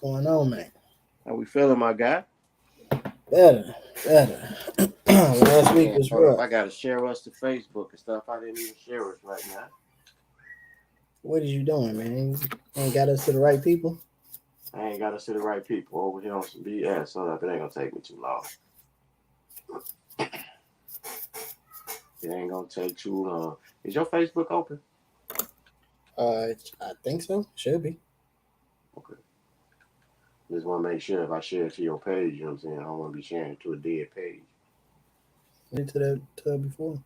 going on, man? How we feeling, my guy? Better, better. Last week Man, was hold up. rough. I gotta share us to Facebook and stuff. I didn't even share us right now. What is you doing, man? You ain't got us to the right people. I ain't got us to the right people over here on some BS. Hold up, it ain't gonna take me too long. It ain't gonna take too long. Is your Facebook open? I think so. Should be. Okay. Just want to make sure if I share it to your page, you know what I'm saying? I don't want to be sharing it to a dead page. Been to that before.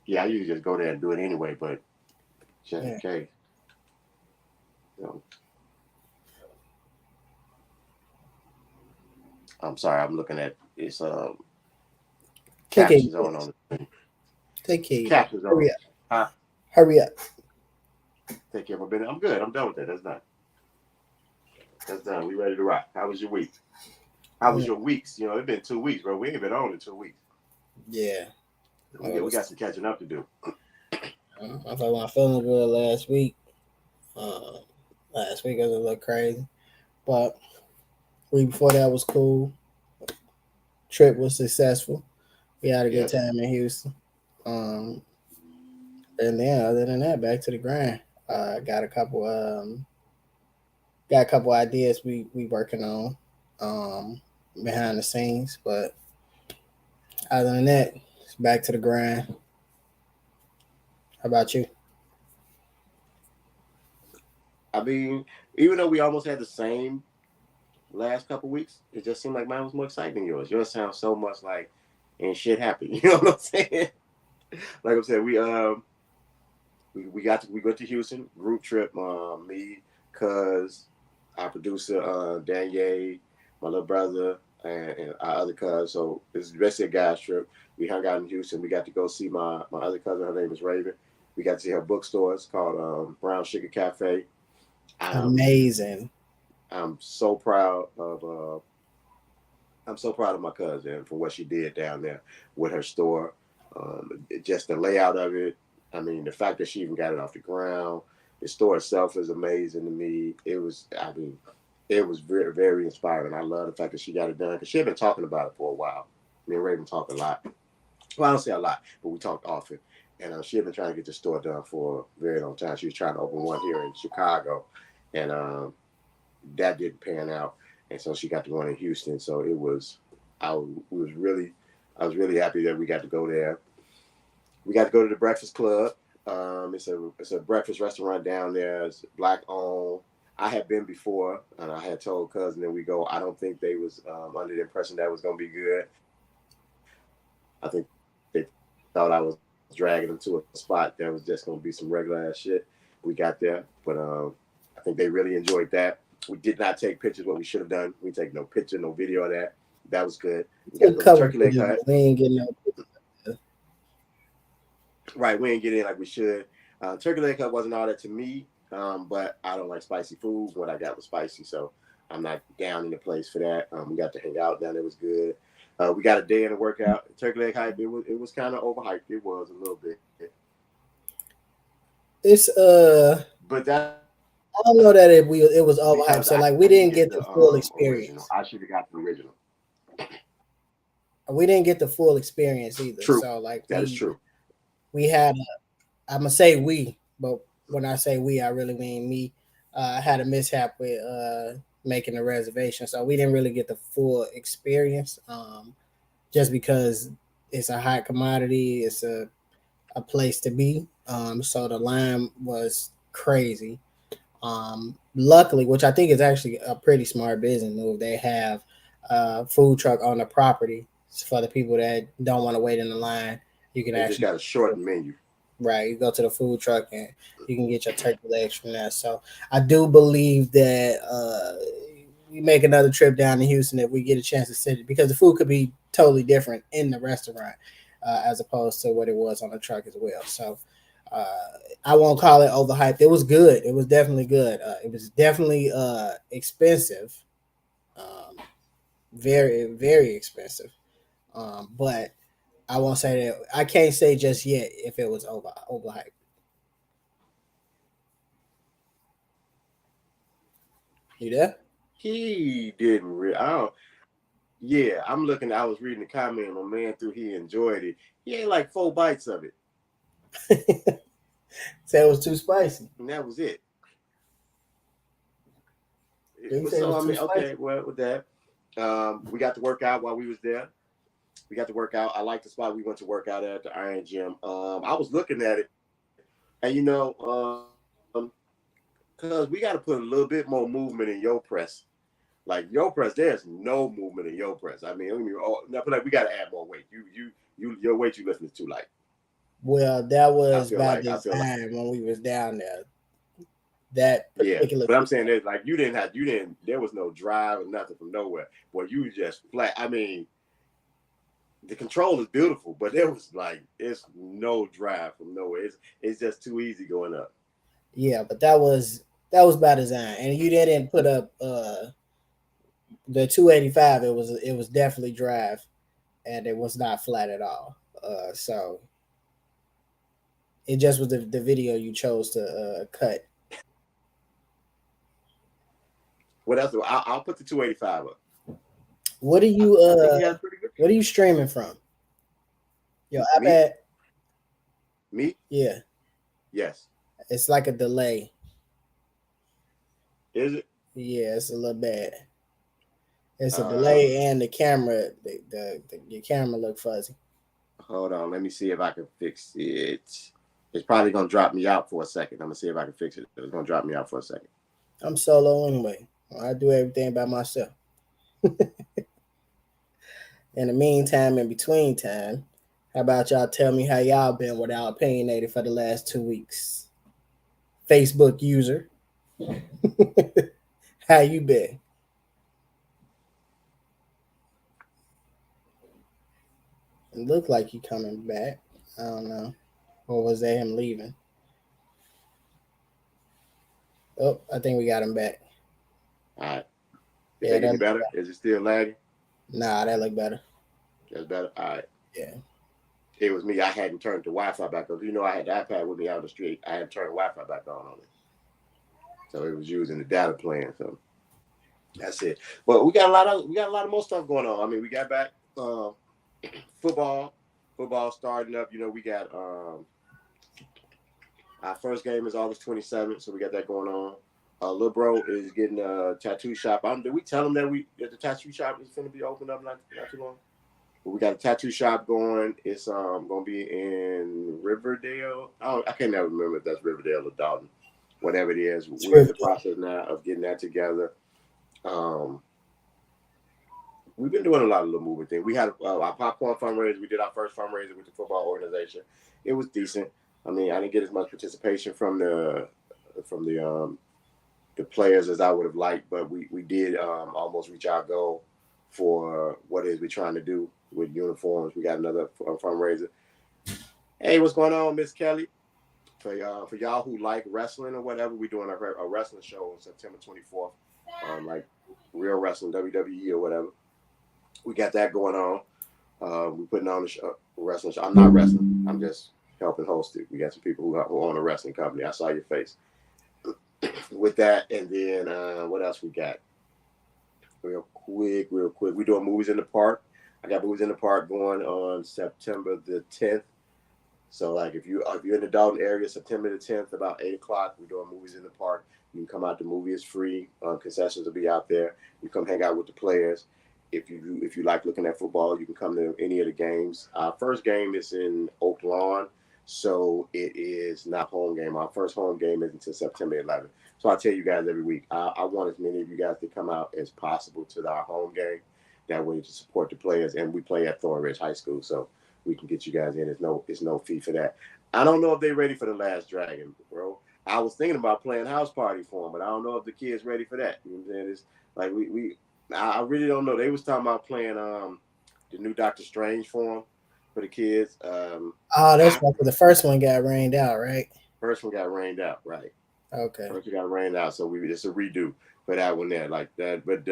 Yeah, I usually just go there and do it anyway, but just in Yeah. case. You know, I'm sorry, I'm looking at it's Take care of your captions on business. the Take care of your business. captions on. Hurry up. Huh? Hurry up. Take care of my business. I'm good. I'm done with that. That's done. That's done. We ready to rock. How was your week? How was Mm, your weeks? You know, it's been 2 weeks, bro. We ain't been on in 2 weeks. yeah. We got some catching up to do. I felt my feeling good last week. Uh, last week was a little crazy, but week before that was cool. Trip was successful. We had a good Yes. time in Houston. Um, and then other than that, back to the grind. Got a couple ideas we working on behind the scenes, but other than that, it's back to the grind. How about you? I mean, even though we almost had the same last couple weeks, it just seemed like mine was more exciting than yours. Yours sounds so much like and shit happened. You know what I'm saying? Like I said, we went to Houston group trip. Me, cuz our producer Danielle, my little brother, and our other cuz. So this is basically a guys trip. We hung out in Houston. We got to go see my other cousin. Her name is Raven. We got to see her bookstore. It's called Brown Sugar Cafe. Um, Amazing. I'm so proud of my cousin for what she did down there with her store. Just the layout of it. I mean, the fact that she even got it off the ground. The store itself is amazing to me. It was very, very inspiring. I love the fact that she got it done because she had been talking about it for a while. Me and Raven talk a lot. Well, I don't say a lot, but we talked often. And she had been trying to get the store done for a very long time. She was trying to open one here in Chicago, and that didn't pan out. And so she got the one in Houston. So I was really happy that we got to go there. We got to go to the Breakfast Club. It's a breakfast restaurant down there. It's black owned. I had been before, and I had told cousin that we go. I don't think they was under the impression that was gonna be good. I think they thought I was dragging them to a spot that was just gonna be some regular ass shit. We got there, but I think they really enjoyed that. We did not take pictures. What we should have done, we take no picture, no video of that. That was good. We got Took to a go to couple Turkey Leg pictures, but Hut. we ain't getting no. Right, we didn't get in like we should. Turkey leg cup wasn't all that to me, but I don't like spicy food. What I got was spicy, so I'm not down in the place for that. We got to hang out down. It was good. We got a day in the workout. Turkey leg hype. It was kind of overhyped. It was a little bit, It's but that's I don't know that it was because I overhyped. So like didn't we get didn't the get the full original. experience. I should have got the original. We didn't get the full experience either. True, So like that is true. we had I'm gonna say we, but when I say we, I really mean me. Had a mishap with making a reservation, so we didn't really get the full experience. Just because it's a hot commodity, it's a place to be. So the line was crazy. Luckily, which I think is actually a pretty smart business move, they have a food truck on the property for the people that don't want to wait in the line. You can They just actually got a short menu. right. You go to the food truck and you can get your turkey legs from there. So I do believe that we make another trip down to Houston if we get a chance to sit because the food could be totally different in the restaurant as opposed to what it was on the truck as well. So uh, I won't call it overhyped. It was good. It was definitely good. It was definitely expensive, um, very very expensive. But I won't say that. I can't say just yet if it was overhyped. You there? He didn't. I don't. Yeah, I'm looking. I was reading the comment. My man through. He enjoyed it. He ate like 4 bites of it, Said it was too spicy. and that was it. Did he say it So was I too mean, spicy? okay. Well, with that, we got to work out while we was there. We got to work out. I like the spot we went to work out at the Iron Gym. I was looking at it, and because we got to put a little bit more movement in your press. Like your press, there's no movement in your press. I mean, no, but like we got to add more weight. Your weight you lifting is too light. Well, that I was feel by like I feel like design when we was down there. That yeah. particular But I'm video. saying that like you didn't there was no drive or nothing from nowhere. Boy, you was just flat. I mean, the control is beautiful, but there was like it's no drive from nowhere. It's just too easy going up. Yeah, but that was by design, and you didn't put up the 285. It was definitely drive, and it was not flat at all. So it just was the video you chose to cut. What else? I'll put the 285 up. What are I, you I think he had a pretty good what are you streaming from? Your me. iPad? Me? Yeah, Yes. it's like a delay. Is it? Yeah, it's a little bad. It's a Uh, delay, and the camera, your camera look fuzzy. Hold on. Let me see if I can fix it. It's probably gonna drop me out for a second. I'm gonna see if I can fix it. It's gonna drop me out for a second. I'm solo anyway. I do everything by myself. In the meantime, in between time, how about y'all tell me how y'all been without opinionated for the last 2 weeks? Facebook user, how you been? It looked like you coming back. I don't know. Or was that him leaving? Oh, I think we got him back. All right. You Yeah, think that any look better? Is it still lagging? nah, that look better. That's better. All right. Yeah. It was me. I hadn't turned the Wi-Fi back on. You know, I had the iPad with me out on the street. I hadn't turned the Wi-Fi back on it, so it was using the data plan. So that's it. But we got a lot of more stuff going on. I mean, we got back football. Football starting up. You know, we got our first game is August 27th, so we got that going on. Lil bro is getting a tattoo shop. Did we tell him that the tattoo shop is going to be opened up not too long? But we got a tattoo shop going. It's gonna be in Riverdale. I can't never remember if that's Riverdale or Dalton. Whatever it is, we're in the Swift. process now of getting that together. Um, we've been doing a lot of little moving things. We had our popcorn fundraiser. We did our first fundraiser with the football organization. It was decent. I mean, I didn't get as much participation from the players as I would have liked, but we did almost reach our goal for what it is we're trying to do with uniforms. We got another fundraiser. Hey, what's going on, Miss Kelly? For y'all who like wrestling or whatever, we're doing a wrestling show on September 24th, like real wrestling, WWE or whatever. We got that going on. We're putting on a wrestling show. I'm not wrestling. I'm just helping host it. We got some people who own a wrestling company. I saw your face with that, and then what else we got? Real quick. We're doing movies in the park. I got movies in the park going on September the 10th. So like if you're in the Dalton area, September the 10th, about 8 o'clock, we're doing movies in the park. You can come out. The movie is free. Concessions will be out there. You come hang out with the players. If you like looking at football, you can come to any of the games. Our first game is in Oak Lawn, so it is not home game. Our first home game is until September 11th. So I tell you guys every week, I want as many of you guys to come out as possible to our home game. That way to support the players, and we play at Thornridge High School, so we can get you guys in. It's no fee for that. I don't know if they're ready for the Last Dragon, bro. I was thinking about playing house party for them, but I don't know if the kids ready for that. You know what I'm saying? It's like I really don't know. They was talking about playing the new Doctor Strange for them for the kids. Oh, that's I why the first one got rained out, right? First one got rained out, right? Okay. First one got rained out, so it's a redo for that one there, like that. But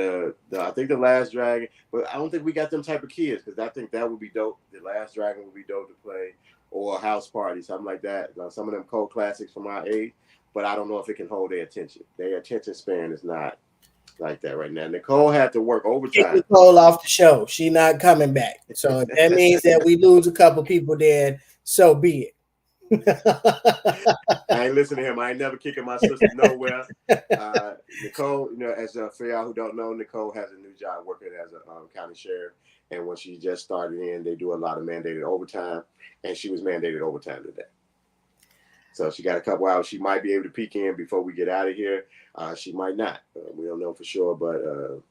I think the Last Dragon, but I don't think we got them type of kids because I think that would be dope. The Last Dragon would be dope to play, or a house party, something like that. Some of them cult classics from our age, but I don't know if it can hold their attention. Their attention span is not. like that right now. Nicole had to work Kick overtime. Nicole off the show. She not coming back. So if that means that we lose a couple people, then so be it. I ain't listening to him. I ain't never kicking my sister nowhere. Nicole, as for y'all who don't know, Nicole has a new job working as a county sheriff. And when she just started in, they do a lot of mandated overtime, and she was mandated overtime today. So she got a couple hours. She might be able to peek in before we get out of here. She might not. We don't know for sure, but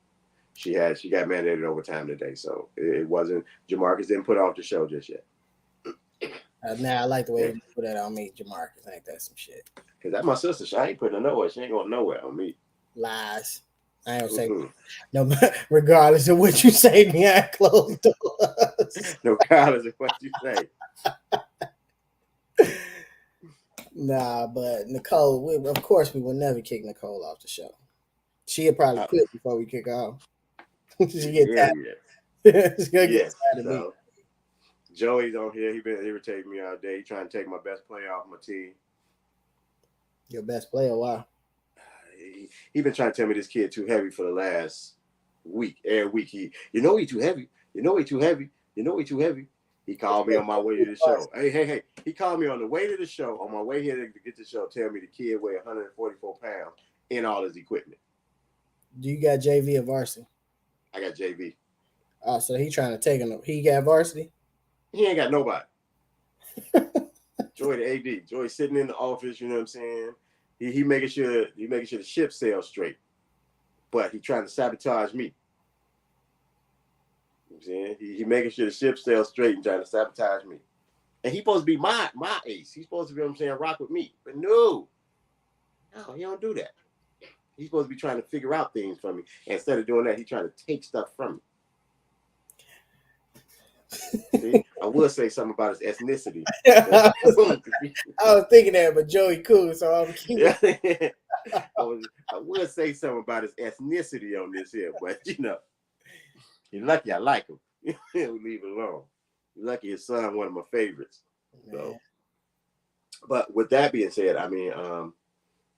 she got mandated overtime today. So it wasn't. Jamarcus didn't put off the show just yet. Now I like the way you put that on me, Jamarcus. I think that's some shit. Cause that's my sister. She ain't putting her nowhere. She ain't going nowhere on me. Lies. I don't say no, regardless of what you say behind closed doors. Regardless of what you say. Nah, but Nicole, of course, we will never kick Nicole off the show. She'll probably quit before we kick her off. She get tired. She's gonna get tired of me. Joey's on here. He been irritating me all day. He trying to take my best player off my team. Your best player? Why? He been trying to tell me this kid too heavy for the last week. Every week he too heavy. You know he too heavy. You know he too heavy. He called me on my way to the show. Hey. He called me on the way to the show, on my way here to get the show, tell me the kid weighed 144 pounds in all his equipment. Do you got JV or varsity? I got JV. Oh, so he trying to take him. He got varsity? He ain't got nobody. Joy the AD. Joy sitting in the office, you know what I'm saying? He making sure the ship sails straight. But he trying to sabotage me. You know what I'm saying? He making sure the ship sails straight and trying to sabotage me. And he's supposed to be my ace. He's supposed to be, rock with me. But no, he don't do that. He's supposed to be trying to figure out things from me. And instead of doing that, he's trying to take stuff from me. See, I will say something about his ethnicity. I was thinking that, but Joey cool, so I'm cute. I will say something about his ethnicity on this here, but he's lucky I like him. We'll leave it alone. He's lucky his son, one of my favorites. So, but with that being said,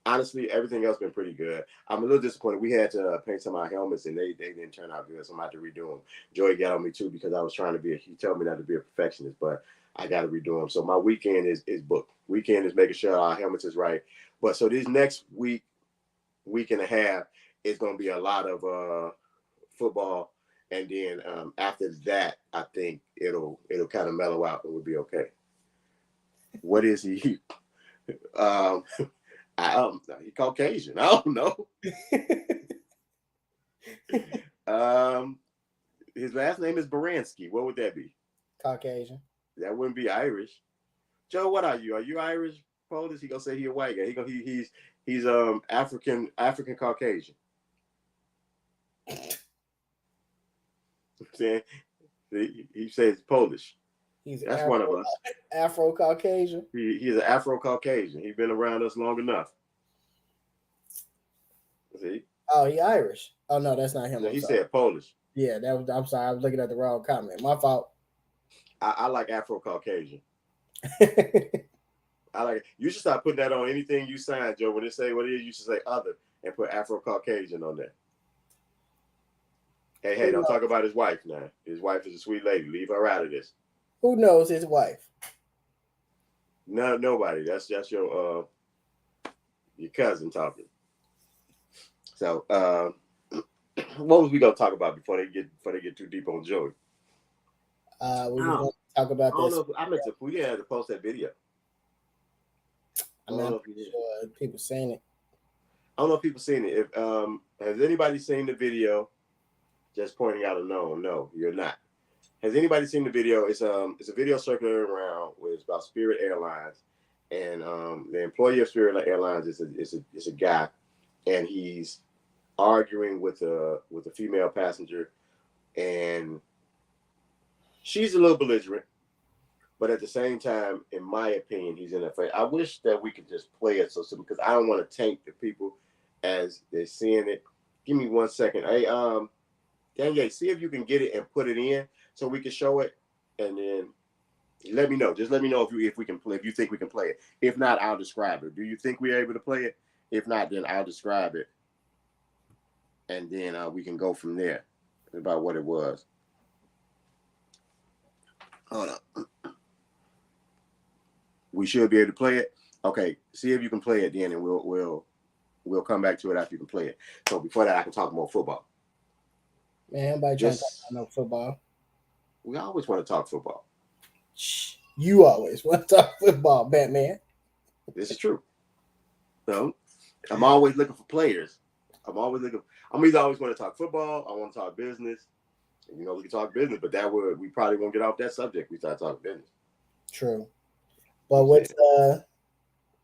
honestly, everything else been pretty good. I'm a little disappointed. We had to paint some of our helmets, and they didn't turn out good, so I'm going to have to redo them. Joey got on me, too, because I was trying to he told me not to be a perfectionist, but I got to redo them. So my weekend is booked. Weekend is making sure our helmets is right. But so this next week and a half, is going to be a lot of football, and then after that, I think it'll kind of mellow out and we'll be okay. What is he? He Caucasian. I don't know. His last name is Baranski. What would that be? Caucasian. That wouldn't be Irish. Joe, what are you? Are you Irish? Polish? He gonna say he a white guy. He's African Caucasian. Saying he says Polish. That's one of us. Afro Caucasian. He's an Afro Caucasian. He's been around us long enough. See? Oh, he Irish. Oh no, that's not him. No, he said Polish. Yeah, I'm sorry. I was looking at the wrong comment. My fault. I like Afro Caucasian. I like it. You should start putting that on anything you sign, Joe. When they say what it is, you should say other and put Afro Caucasian on there. Hey, don't talk about his wife now. His wife is a sweet lady. Leave her out of this. Who knows his wife? No, nobody. That's your cousin talking. So, what was we gonna talk about before they get too deep on Joey? We were gonna talk about this. We had to post that video. I'm not sure people seen it. I don't know if people seen it. If has anybody seen the video? Just pointing out a no, you're not. Has anybody seen the video? It's a video circulating around. It's about Spirit Airlines, and the employee of Spirit Airlines is a guy, and he's arguing with a female passenger, and she's a little belligerent, but at the same time, in my opinion, he's in a fight. I wish that we could just play it because I don't want to taint the people as they're seeing it. Give me 1 second. Hey, Daniel, see if you can get it and put it in so we can show it, and then let me know. Just let me know if we can play. If you think we can play it. If not, I'll describe it. Do you think we're able to play it? If not, then I'll describe it. and then we can go from there about what it was. Hold on. We should be able to play it. Okay, see if you can play it then, and we'll come back to it after you can play it. So before that, I can talk more football. Man, everybody trying to talk This about no football. we always want to talk football. Shh. You always want to talk football, Batman. This is true. So I'm always looking for players. I'm always looking. I'm either always want to talk football. I want to talk business. You know, we can talk business, but that would we probably won't get off that subject. We start talking business. True. You But know what I'm saying?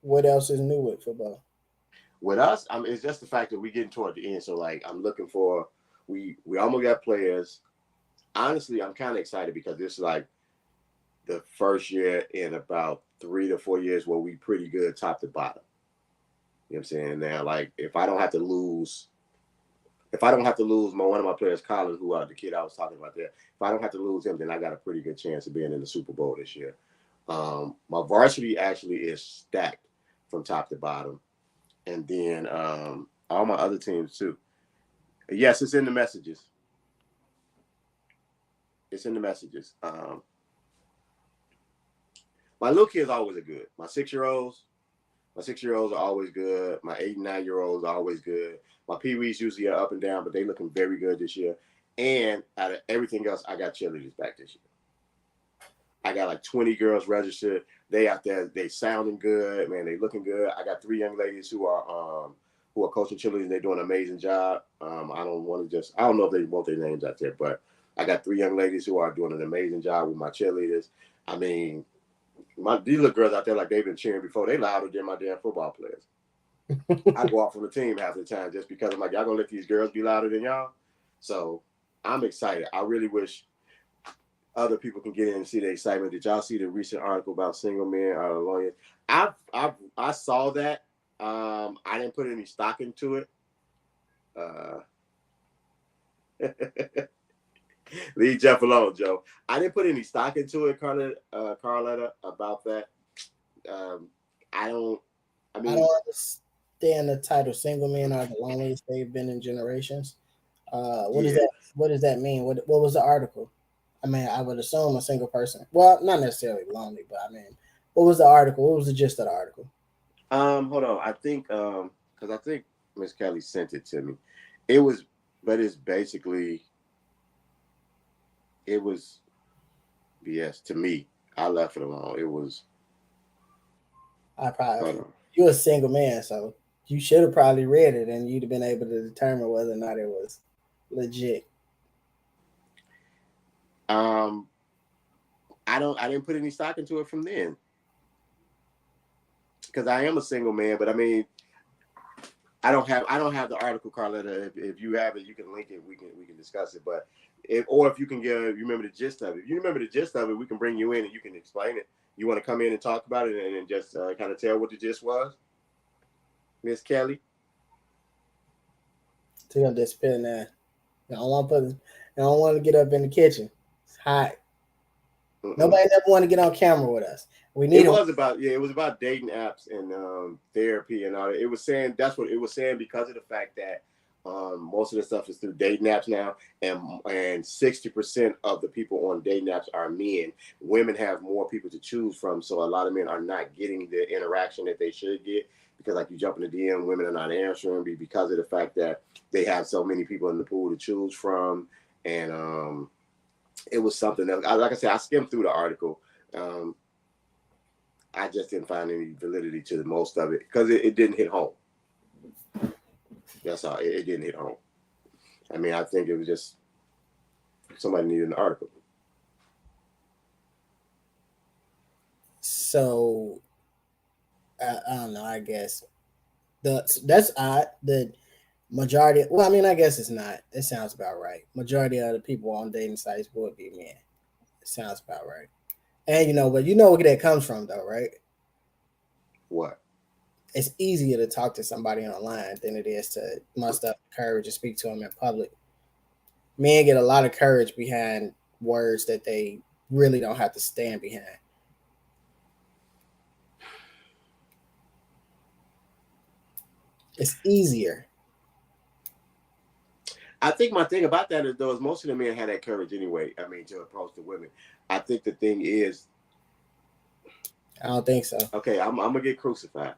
what else is new with football? With us, it's just the fact that we're getting toward the end. So like, I'm looking for we almost got players. Honestly, I'm kind of excited because this is like the first year in about 3 to 4 years where we pretty good top to bottom. You know what I'm saying? Now, like, if I don't have to lose one of my players, Colin, who the kid I was talking about there, if I don't have to lose him, then I got a pretty good chance of being in the Super Bowl this year. My varsity actually is stacked from top to bottom, and then all my other teams too. Yes, it's in the messages. It's in the messages. My little kids always are good. My 6-year-olds are always good. My 8 and 9-year-olds are always good. My peewees usually are up and down, but they looking very good this year. And out of everything else, I got cheerleaders back this year. I got like 20 girls registered. They out there, they sounding good, man. They looking good. I got 3 young ladies who are coaching cheerleaders. They're doing an amazing job. I don't know if they want their names out there, but I got 3 young ladies who are doing an amazing job with my cheerleaders. I mean, these little girls out there, like they've been cheering before. They louder than my damn football players. I go off from the team half the time just because I'm like, y'all gonna let these girls be louder than y'all. So I'm excited. I really wish other people can get in and see the excitement. Did y'all see the recent article about single men lawyers? I saw that. I didn't put any stock into it. Leave Jeff alone, Joe. I didn't put any stock into it, Carletta, about that. I don't. I I mean, don't understand the title. Single men are the loneliest they've been in generations. What does yeah. that? What does that mean? What was the article? I mean, I would assume a single person. Well, not necessarily lonely, but I mean, what was the article? What was the gist of the article? Hold on. I think because I think Miss Kelly sent it to me. It was, but it's basically it was BS to me. I left it alone. It was. I probably Hold on. you're a single man, so you should have probably read it, and you'd have been able to determine whether or not it was legit. Um, I don't. I didn't put any stock into it from then because I am a single man. But I mean, I don't have the article, Carletta. If you have it, you can link it. We can discuss it. But if you can you remember the gist of it. If you remember the gist of it, we can bring you in and you can explain it. You want to come in and talk about it and just kind of tell what the gist was, Miss Kelly? So you're gonna disappear now. I don't want to put. I don't want to get up in the kitchen. It's hot. Mm-mm. Nobody ever want to get on camera with us. We It need them. was about it was about dating apps and therapy and all that. It was saying that's what it was saying because of the fact that most of the stuff is through dating apps now, and 60% of the people on dating apps are men. Women have more people to choose from, so a lot of men are not getting the interaction that they should get because, like, you jump in the DM, women are not answering because of the fact that they have so many people in the pool to choose from, and it was something that, like I said, I skimmed through the article. Um, I just didn't find any validity to the most of it because it didn't hit home. That's all. It didn't hit home. I mean, I think it was just somebody needed an article. So I don't know. I guess that's odd. The majority. Well, I mean, I guess it's not. It sounds about right. Majority of the people on dating sites would be men. It sounds about right. And but you know where that comes from, though, right? What? It's easier to talk to somebody online than it is to muster up the courage to speak to them in public. Men get a lot of courage behind words that they really don't have to stand behind. It's easier. I think my thing about that is though is most of the men had that courage anyway. I mean, to approach the women. I think the thing is, I don't think so. okay, I'm gonna get crucified.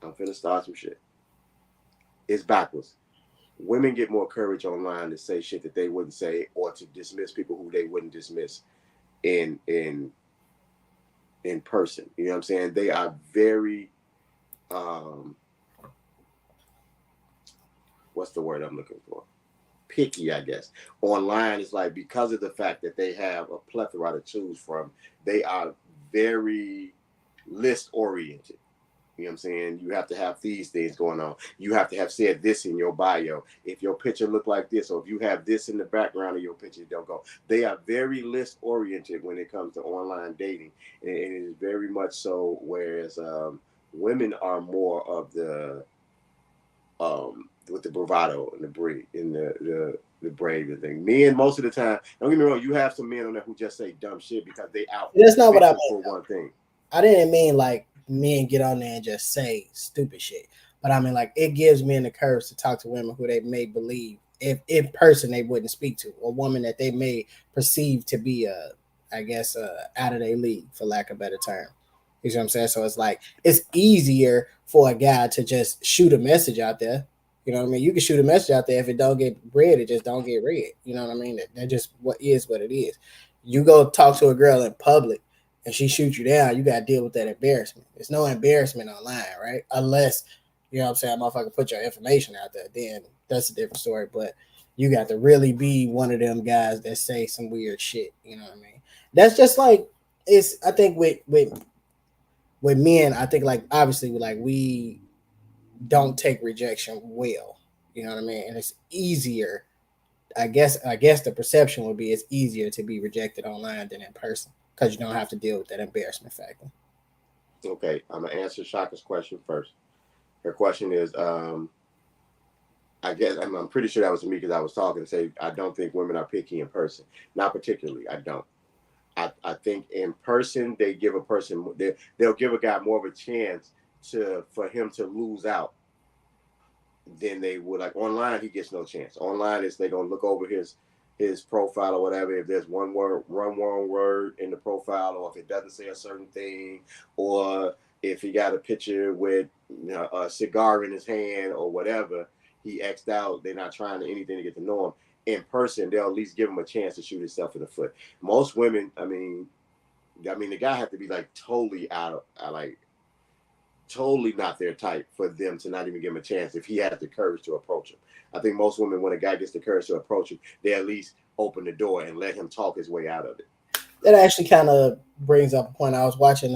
I'm finna start some shit. It's backwards. Women get more courage online to say shit that they wouldn't say, or to dismiss people who they wouldn't dismiss in in in person. You know what I'm saying? They are very um what's the word I'm looking for? Picky, I guess. Online is like because of the fact that they have a plethora to choose from, they are very list oriented. You know what I'm saying? You have to have these things going on. You have to have said this in your bio. If your picture look like this, or if you have this in the background of your picture, don't go. They are very list oriented when it comes to online dating, and it is very much so. Whereas women are more of the with the bravado and the brave and the brave and thing. Men most of the time, don't get me wrong, you have some men on there who just say dumb shit because they out That's not what I fishing mean. for one thing. I didn't mean like men get on there and just say stupid shit, but I mean like it gives men the courage to talk to women who they may believe if in person they wouldn't speak to, or woman that they may perceive to be I guess out of their league for lack of a better term. You see what I'm saying? So it's like it's easier for a guy to just shoot a message out there. You know what I mean? You can shoot a message out there. If it don't get read, it just don't get read. You know what I mean? That just what it is. You go talk to a girl in public and she shoots you down, you got to deal with that embarrassment. There's no embarrassment online, right? Unless, you know what I'm saying, motherfucker put your information out there, then that's a different story. But you got to really be one of them guys that say some weird shit. You know what I mean? That's just like it's. I think with men, I think like obviously like we don't take rejection well. You know what I mean? And it's easier. I guess the perception would be it's easier to be rejected online than in person because you don't have to deal with that embarrassment factor. Okay, I'm gonna answer Shaka's question first. Her question is, I guess I'm pretty sure that was to me because I was talking. Say, I don't think women are picky in person. Not particularly. I don't. I think in person they give a person they'll give a guy more of a chance to for him to lose out than they would like online. He gets no chance. Online is they gonna look over his profile or whatever. If there's one wrong word in the profile, or if it doesn't say a certain thing, or if he got a picture with a cigar in his hand or whatever, he xed out. They're not trying to anything to get to know him. In person, they'll at least give him a chance to shoot himself in the foot. Most women, I mean, the guy have to be like totally out of like totally not their type for them to not even give him a chance if he has the courage to approach him. I think most women, when a guy gets the courage to approach him, they at least open the door and let him talk his way out of it. That actually kind of brings up a point. I was watching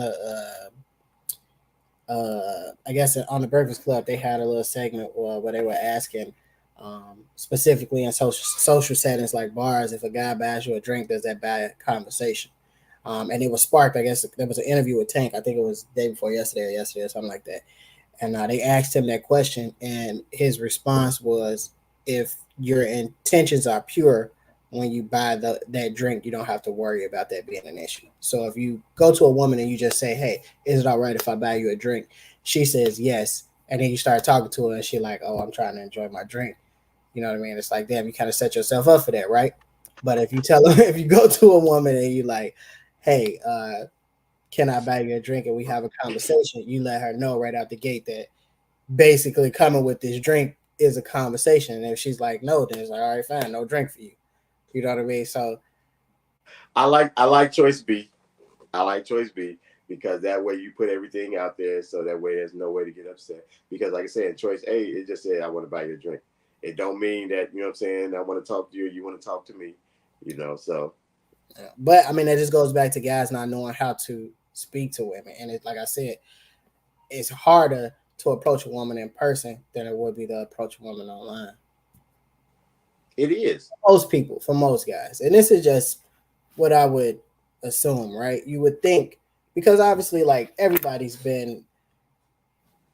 I guess on the Breakfast Club they had a little segment where they were asking specifically in social settings like bars, if a guy buys you a drink, does that buy a conversation? And it was sparked. I guess there was an interview with Tank. I think it was the day before yesterday or something like that. And they asked him that question, and his response was, "If your intentions are pure, when you buy that drink, you don't have to worry about that being an issue. So if you go to a woman and you just say, 'Hey, is it all right if I buy you a drink?' She says yes, and then you start talking to her, and she's like, 'Oh, I'm trying to enjoy my drink.' You know what I mean? It's like, damn, you kind of set yourself up for that, right? But if you tell her, if you go to a woman and you like, 'Hey, can I buy you a drink?' and we have a conversation, you let her know right out the gate that basically coming with this drink is a conversation. And if she's like, no, then it's like, all right, fine, no drink for you. You know what I mean? So I like choice B. I like choice B because that way you put everything out there, so that way there's no way to get upset. Because like I said, choice A, it just said I want to buy you a drink. It don't mean that you know what I'm saying. I want to talk to you. You want to talk to me. So yeah. But I mean, it just goes back to guys not knowing how to speak to women. And it, like I said, it's harder to approach a woman in person than it would be to approach a woman online. it is. Most people, for most guys. And this is just what I would assume, right? You would think because obviously like everybody's been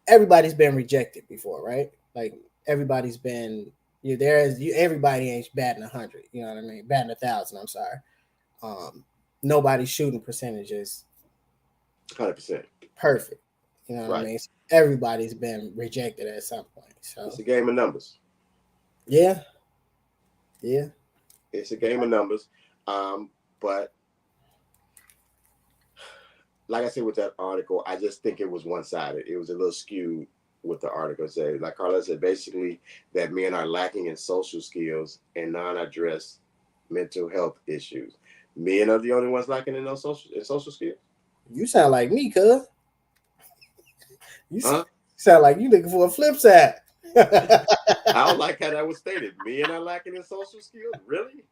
rejected before, right? Like everybody's been everybody ain't batting 100, you know what I mean? Batting 1,000, I'm sorry. Um Nobody's shooting percentages 100%. perfect. You know what I Right. mean? Everybody's been rejected at some point. It's So a game of numbers. yeah. Yeah. It's a game of numbers. But like I said with that article, I just think it was one sided. It was a little skewed with the article. Said, like Carla said, basically that men are lacking in social skills and non-addressed mental health issues. Men are the only ones lacking in those social skills. You sound like me, cuz. You Huh? sound like you looking for a flip side. I don't like how that was stated. Men are lacking in social skills. Really?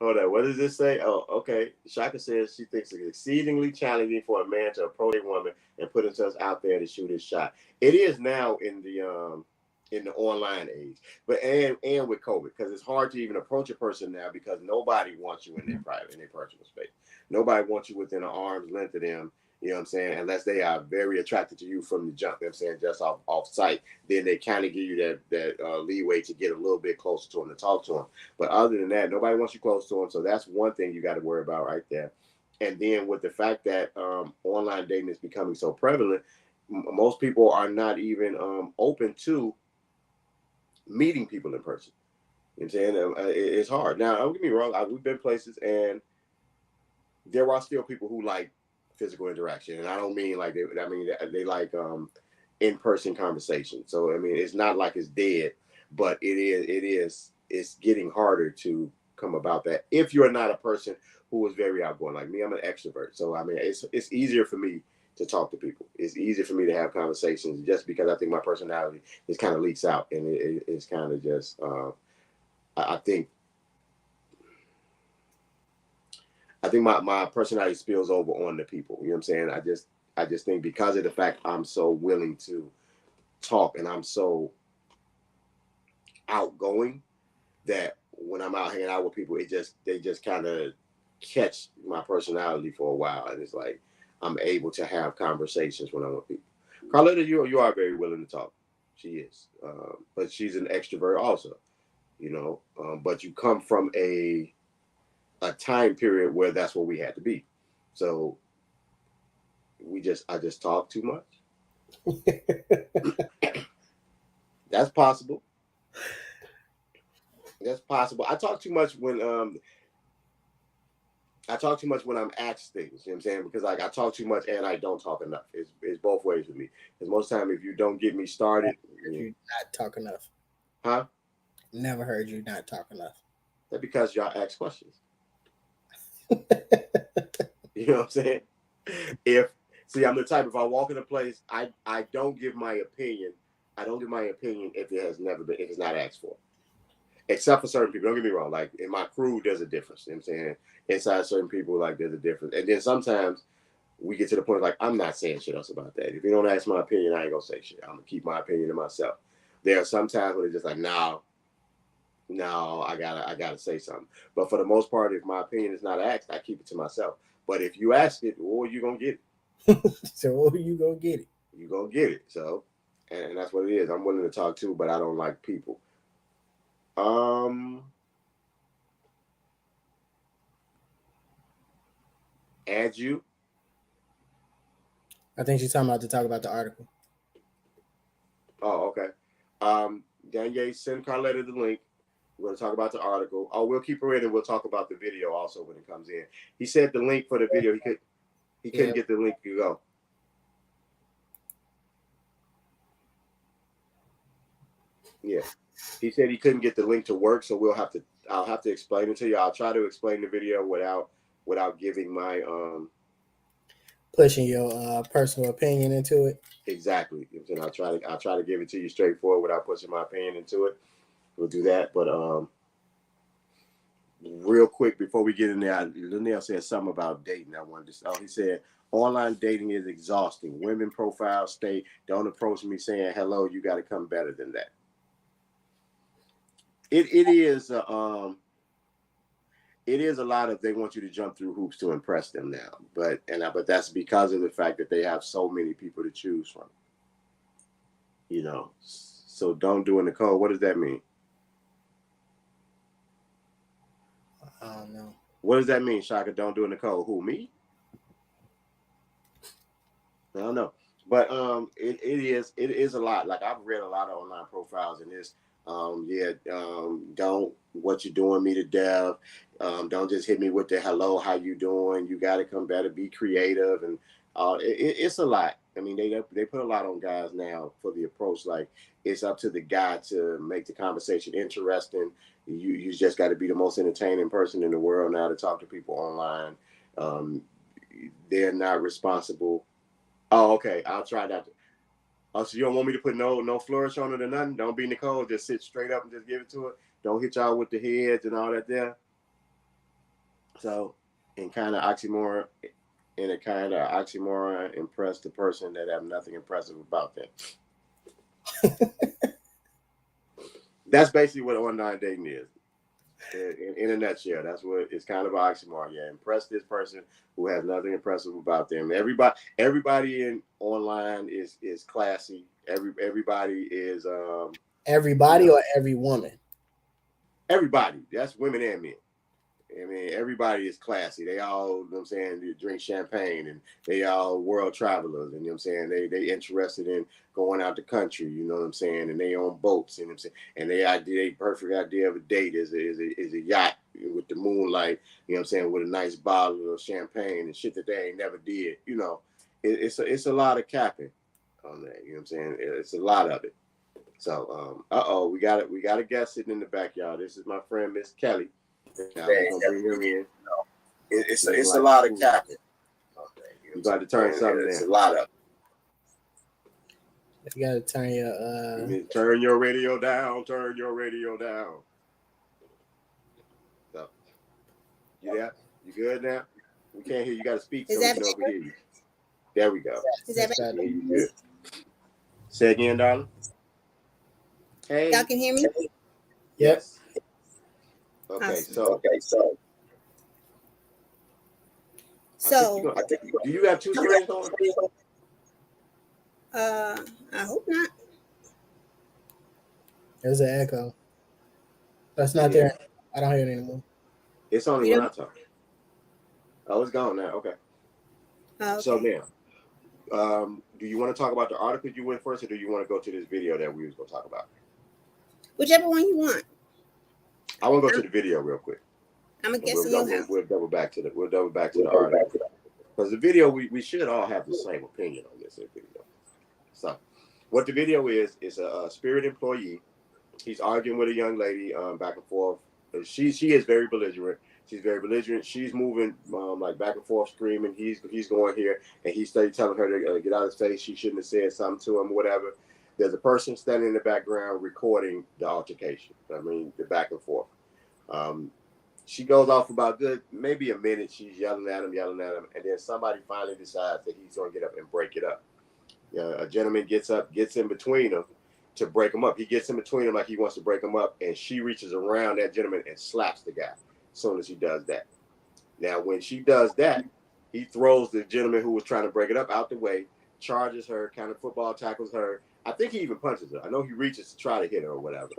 Hold on. What does this say? Oh, okay. Shaka says she thinks it's exceedingly challenging for a man to approach a woman and put himself out there to shoot his shot. It is now in the online age, but and with COVID, because it's hard to even approach a person now because nobody wants you in their private, in their personal space. Nobody wants you within an arm's length of them. You know what I'm saying? Unless they are very attracted to you from the jump. You know what I'm saying, just off sight, then they kind of give you that leeway to get a little bit closer to them to talk to them. But other than that, nobody wants you close to them. So that's one thing you got to worry about right there. And then with the fact that online dating is becoming so prevalent, most people are not even open to meeting people in person. You know what I'm saying? It's hard. Now, don't get me wrong. We've been places and there are still people who like physical interaction. And I don't mean like they like in-person conversation. So, I mean, it's not like it's dead, but it's getting harder to come about that if you're not a person who is very outgoing. Like me, I'm an extrovert. So, I mean, it's easier for me to talk to people. It's easier for me to have conversations just because I think my personality just kind of leaks out and it's kind of just, I think my personality spills over on the people. You know what I'm saying? I just think because of the fact I'm so willing to talk and I'm so outgoing that when I'm out hanging out with people, they just kind of catch my personality for a while, and it's like I'm able to have conversations when I'm with people. Carletta, you are very willing to talk. She is, but she's an extrovert also. You know, but you come from a time period where that's what we had to be. So I just talk too much. That's possible. That's possible. I talk too much when I'm asked things. You know what I'm saying? Because like I talk too much and I don't talk enough. It's both ways with me. Because most time if you don't get me started, You not talk enough. huh? Never heard you not talk enough. That's because y'all ask questions. You know what I'm saying? If see, I'm the type if I walk in a place, I don't give my opinion. I don't give my opinion if it has never been if it's not asked for. Except for certain people. Don't get me wrong. Like in my crew, there's a difference. You know what I'm saying? Inside certain people, like there's a difference. And then sometimes we get to the point like I'm not saying shit else about that. If you don't ask my opinion, I ain't gonna say shit. I'm gonna keep my opinion to myself. There are some times where they're just like, no, I gotta say something. But for the most part, if my opinion is not asked, I keep it to myself. But if you ask it, well, you gonna get it. So you gonna get it. You gonna get it. So, and that's what it is. I'm willing to talk too, but I don't like people. Um, add you. I think she's talking about to talk about the article. Oh, okay. Danye, send Carletta the link. We're going to talk about the article. Oh, we'll keep her in and we'll talk about the video also when it comes in. He said the link for the video. He couldn't Yeah. get the link to go. Yeah. He said he couldn't get the link to work, so I'll have to explain it to you. I'll try to explain the video without giving my Pushing your personal opinion into it. exactly. And I'll try to give it to you straightforward without pushing my opinion into it. We'll do that. But real quick before we get in there, Linnell said something about dating. I wanted to. Oh, he said online dating is exhausting. Women profiles state, "Don't approach me saying hello. You got to come better than that." It is it is a lot of they want you to jump through hoops to impress them now, but that's because of the fact that they have so many people to choose from. You know, so don't do in the code. What does that mean? I don't know. What does that mean, Shaka? Don't do in the code. Who, me? I don't know. But it is a lot. Like I've read a lot of online profiles in this. Don't what you doing me to death. Don't just hit me with the hello, how you doing? You got to come better, be creative, and it's a lot. I mean, they put a lot on guys now for the approach. Like it's up to the guy to make the conversation interesting. You just got to be the most entertaining person in the world now to talk to people online. Um, they're not responsible. Oh, okay. I'll try that. Oh, so you don't want me to put no flourish on it or nothing? Don't be Nicole. Just sit straight up and just give it to her. Don't hit y'all with the heads and all that there. So, and kind of oxymoron, in a kind of oxymoron, impress the person that have nothing impressive about them. That's basically what online dating is. In a nutshell, that's what it's kind of an oxymoron. Yeah, impress this person who has nothing impressive about them. Everybody in online is classy. Everybody is you Everybody know or every woman? everybody. That's women and men. I mean, everybody is classy. They all, you know what I'm saying, they drink champagne and they all world travelers. And you know what I'm saying? They interested in going out the country, you know what I'm saying? And they own boats, you know what I'm saying? And they perfect idea of a date is a yacht with the moonlight, you know what I'm saying, with a nice bottle of champagne and shit that they ain't never did. It's a lot of capping on that, you know what I'm saying? It's a lot of it. So we got a guest sitting in the backyard. This is my friend Miss Kelly. Now we're gonna bring him in. It's a lot of capping. Okay, you got to turn something It's a down. lot of. You got to turn your Turn your radio down. Turn your radio down. So, you there? You good now? We can't hear you. Got to speak so we can know if we hear you. There we go. Is that better? Yeah, you good. Say again, darling. Hey. Y'all can hear me? Yes. Okay, Awesome. so do you have two screens on? I hope not. There's an echo. That's not there. I don't hear it anymore. It's only when I talk. Oh, it's gone now. Okay. Okay. So now, do you want to talk about the article you went first, or do you want to go to this video that we was going to talk about? Whichever one you want. I want to go to the video real quick. I'm guessing you'll have. We'll double back to the article, because the video we should all have the same opinion on this video. So, what the video is a Spirit employee. He's arguing with a young lady back and forth. She is very belligerent. She's very belligerent. She's moving like back and forth, screaming. He's going here, and he's telling her to get out of his face. She shouldn't have said something to him, or whatever. There's a person standing in the background recording the altercation. I mean, the back and forth. She goes off about maybe a minute. She's yelling at him, and then somebody finally decides that he's going to get up and break it up. A gentleman gets up, gets in between them to break him up. He gets in between them like he wants to break him up, and she reaches around that gentleman and slaps the guy as soon as he does that. Now, when she does that, he throws the gentleman who was trying to break it up out the way, charges her, kind of football tackles her. I think he even punches her. I know he reaches to try to hit her or whatever.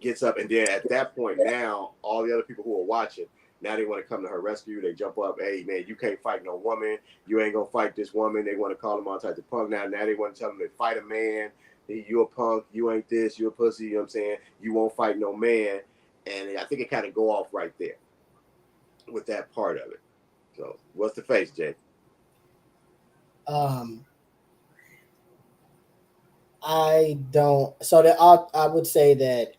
Gets up, and then at that point, now all the other people who are watching, now they want to come to her rescue. They jump up, hey man, you can't fight no woman. You ain't gonna fight this woman. They want to call him all types of punk. Now they want to tell him to fight a man. You a punk. You ain't this. You a pussy. You know what I'm saying? You won't fight no man. And I think it kind of go off right there with that part of it. So what's the face, Jay? I don't. So that I would say that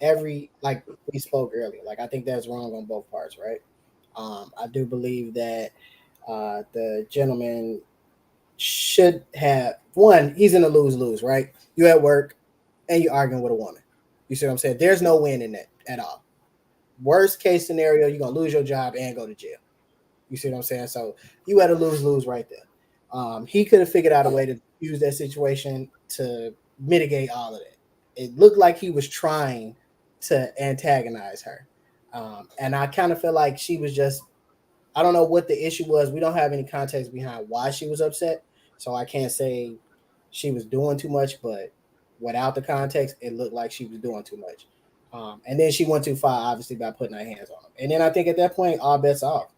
like we spoke earlier, like I think that's wrong on both parts, right? I do believe that the gentleman should have one. He's in a lose-lose, right? You at work and you're arguing with a woman. You see what I'm saying? There's no win in that at all. Worst case scenario, you're gonna lose your job and go to jail. You see what I'm saying? So you had a lose-lose right there. He could have figured out a way to use that situation to mitigate all of that. It looked like he was trying to antagonize her. And I kind of feel like she was just, I don't know what the issue was. We don't have any context behind why she was upset. So I can't say she was doing too much, but without the context, it looked like she was doing too much. And then she went too far, obviously, by putting her hands on him. And then I think at that point, all bets off.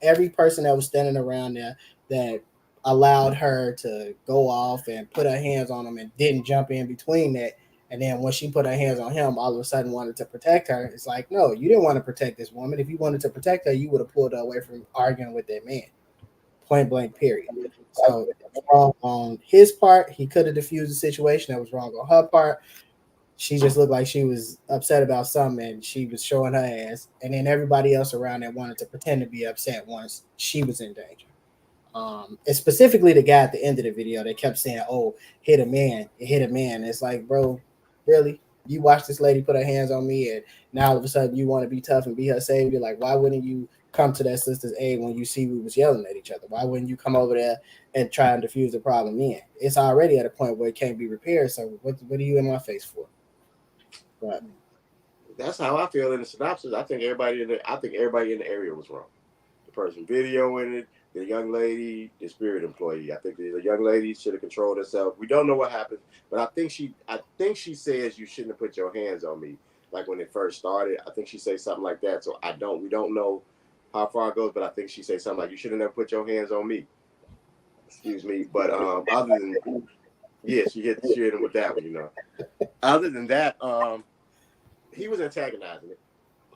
Every person that was standing around there that allowed her to go off and put her hands on him and didn't jump in between that. And then when she put her hands on him, all of a sudden wanted to protect her. It's like, no, you didn't want to protect this woman. If you wanted to protect her, you would have pulled her away from arguing with that man. Point blank, period. So it was wrong on his part. He could have diffused the situation. That was wrong on her part. She just looked like she was upset about something and she was showing her ass. And then everybody else around there wanted to pretend to be upset once she was in danger. And specifically the guy at the end of the video that kept saying, "Oh, hit a man, it hit a man." It's like, bro, really? You watched this lady put her hands on me, and now all of a sudden you want to be tough and be her savior? Like, why wouldn't you come to that sister's aid when you see we was yelling at each other? Why wouldn't you come over there and try and defuse the problem? In it's already at a point where it can't be repaired. So what are you in my face for? But that's how I feel in the synopsis. I think everybody in the area was wrong. The person videoing it, the young lady, the Spirit employee. I think the young lady should have controlled herself. We don't know what happened, but I think she says you shouldn't have put your hands on me. Like when it first started, I think she says something like that. So we don't know how far it goes, but I think she says something like you should have never put your hands on me. Excuse me, but other than she hit him with that one, you know. Other than that, he was antagonizing it.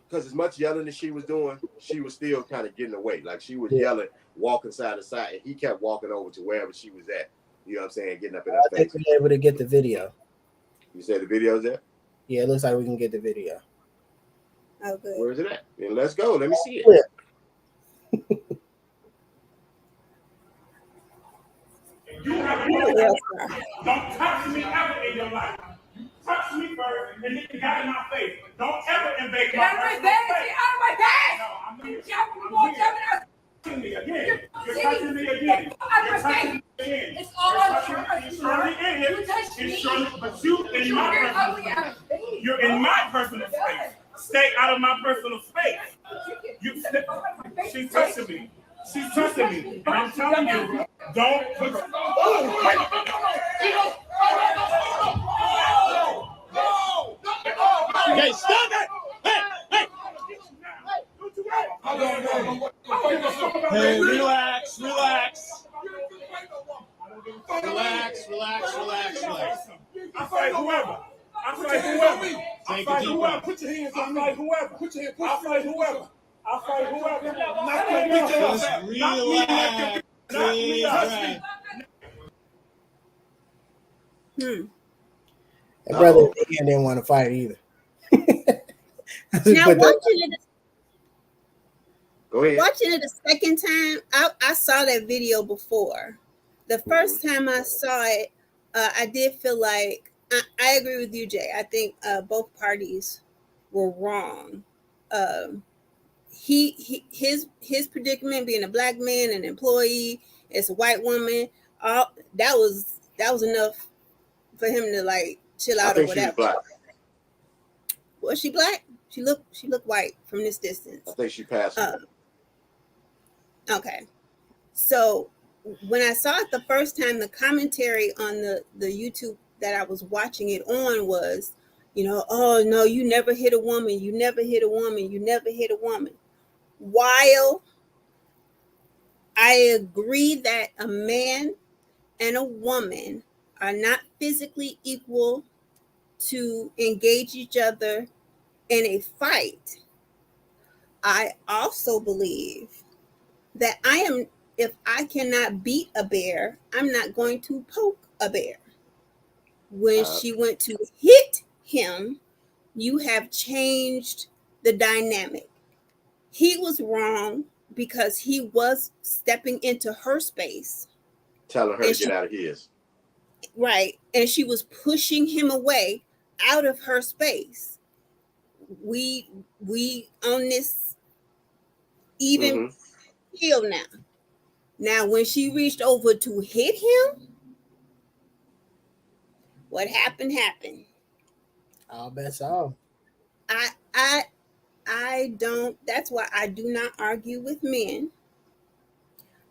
Because as much yelling as she was doing, she was still kind of getting away. Like she was yelling, walking side to side, and he kept walking over to wherever she was at. You know what I'm saying? Getting up in her face. I think we're able to get the video. You said the video's there? Yeah, it looks like we can get the video. Oh, good. Where is it at? And let's go. Let me see it. You have don't touch me ever in your life. Touch me first, and then you got in my face. Don't ever invade my personal space. Out of my face! No, I'm not. You won't tell me that. Touching me again. You're touching me again. You're touching me again. It's all on It surely is. You touched me. It's surely, but you in my personal space. You're in my personal space. Stay out of my personal space. She's touching me. She's touching me. And I'm telling you, don't put. Hey, stop it! Hey! Hey, relax. I fight whoever. Put your hands on me. I fight whoever. Just relax. And brother didn't want to fight either. Now Go ahead. watching it a second time, I saw that video before. The first time I saw it, I did feel like I agree with you, Jay. I think both parties were wrong. His predicament, being a black man, an employee, as a white woman, that was enough for him to like chill out or whatever. She was black. Was she black? She looked white from this distance. I think she passed. Okay. So when I saw it the first time, the commentary on the YouTube that I was watching it on was, oh no, you never hit a woman. You never hit a woman. You never hit a woman. While I agree that a man and a woman are not physically equal to engage each other in a fight, I also believe that if I cannot beat a bear, I'm not going to poke a bear. When she went to hit him, you have changed the dynamic. He was wrong because he was stepping into her space. Telling her to get out of his. Right. And she was pushing him away out of her space. We on this even keel now. Now, when she reached over to hit him, what happened. I'll bet so. I don't. That's why I do not argue with men.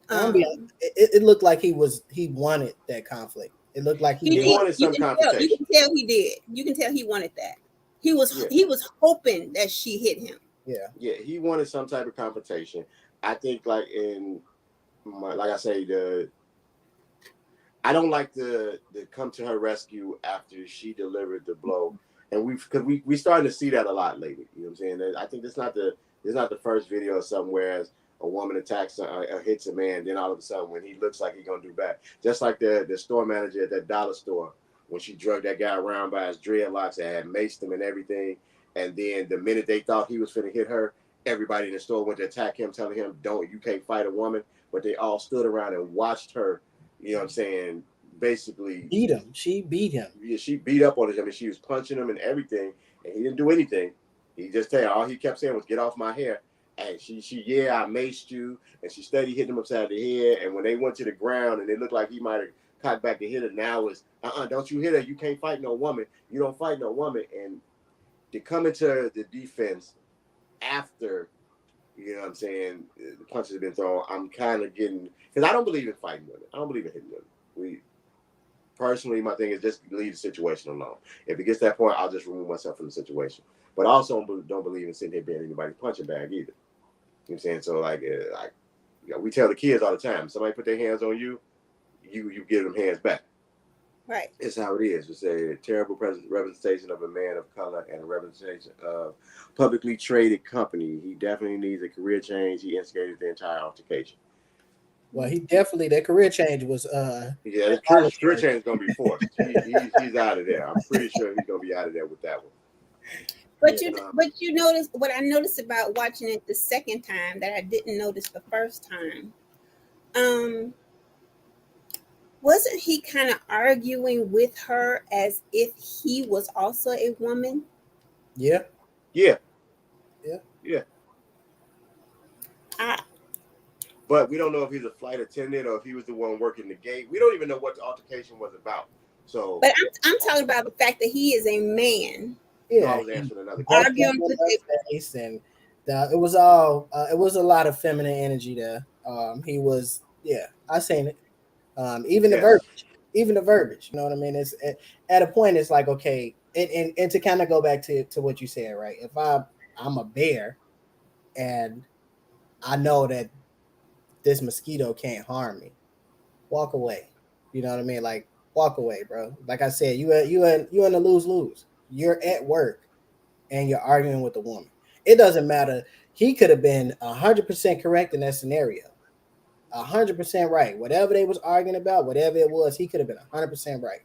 It looked like he wanted that conflict. It looked like he wanted some confrontation. You can tell he did. You can tell he wanted that. He was hoping that she hit him. Yeah, he wanted some type of confrontation. I think, like I say, I don't like to come to her rescue after she delivered the blow, and we starting to see that a lot lately. You know what I'm saying? I think it's not the first video of somewhere as a woman attacks or hits a man, then all of a sudden when he looks like he's gonna do bad, just like the store manager at that dollar store when she drugged that guy around by his dreadlocks and had maced him and everything, and then the minute they thought he was finna hit her, everybody in the store went to attack him, telling him, you can't fight a woman," but they all stood around and watched her. You know what I'm saying? Basically, beat him. She beat him. Yeah, she beat up on him. I mean, she was punching him and everything, and he didn't do anything. He just all he kept saying was, "Get off my hair." And she, I maced you, and she steady hitting him upside the head. And when they went to the ground, and it looked like he might have cocked back to hit her, now it's, don't you hit her? You can't fight no woman. You don't fight no woman. And to come into the defense after, you know what I'm saying, the punches have been thrown, I'm kind of getting, because I don't believe in fighting women. I don't believe in hitting women. Personally, my thing is just leave the situation alone. If it gets to that point, I'll just remove myself from the situation. But I also don't believe in sitting here being anybody's punching bag either. You know what I'm saying? So we tell the kids all the time, somebody put their hands on you, you give them hands back. Right. It's how it is. It's a terrible representation of a man of color and a representation of publicly traded company. He definitely needs a career change. He instigated the entire altercation. Well, he definitely, that career change was his career change is gonna be forced. He's out of there. I'm pretty sure he's gonna be out of there with that one. But you notice what I noticed about watching it the second time that I didn't notice the first time. Wasn't he kind of arguing with her as if he was also a woman? Yeah. But we don't know if he's a flight attendant or if he was the one working the gate. We don't even know what the altercation was about. So, but I'm talking about the fact that he is a man. Yeah, I was answering another arguing with his face, and it was all it was a lot of feminine energy there. He was, I seen it. Even the verbiage, you know what I mean? It's at a point, it's like, okay, and to kind of go back to what you said, right? If I'm a bear, and I know that this mosquito can't harm me, walk away. You know what I mean? Like, walk away, bro. Like I said, you in a lose-lose. You're at work and you're arguing with a woman. It doesn't matter. He could have been 100% correct in that scenario. 100% right. Whatever they was arguing about, whatever it was, he could have been 100% right.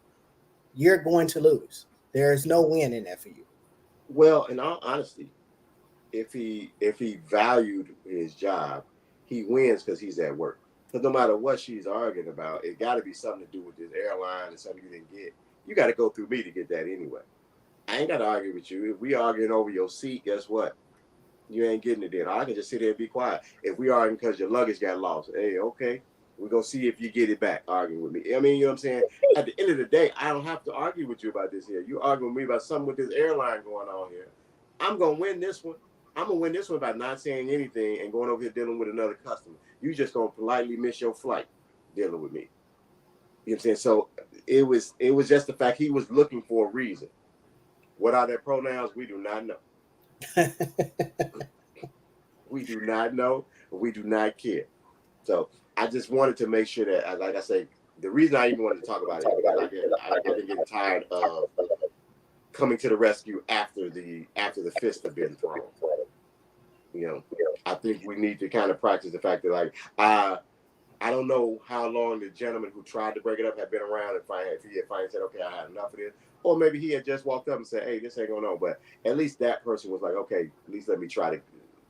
You're going to lose. There is no win in that for you. Well, in all honesty, if he valued his job, he wins because he's at work. Because no matter what she's arguing about, it got to be something to do with this airline and something you didn't get. You got to go through me to get that anyway. I ain't got to argue with you. If we arguing over your seat, guess what? You ain't getting it then. I can just sit there and be quiet. If we arguing because your luggage got lost, hey, okay, we're going to see if you get it back arguing with me. I mean, you know what I'm saying? At the end of the day, I don't have to argue with you about this here. You arguing with me about something with this airline going on here. I'm going to win this one. I'm going to win this one by not saying anything and going over here dealing with another customer. You just going to politely miss your flight dealing with me. You know what I'm saying? So it was just the fact he was looking for a reason. What are their pronouns? We do not know. We do not know. We do not care. So I just wanted to make sure that, like I say, the reason I even wanted to talk about it is because I've been getting tired of coming to the rescue after the fists have been thrown. You know, I think we need to kind of practice the fact that, like, I don't know how long the gentleman who tried to break it up had been around, if he had finally said, okay, I had enough of this. Or maybe he had just walked up and said, hey, this ain't going on. But at least that person was like, okay, at least let me try to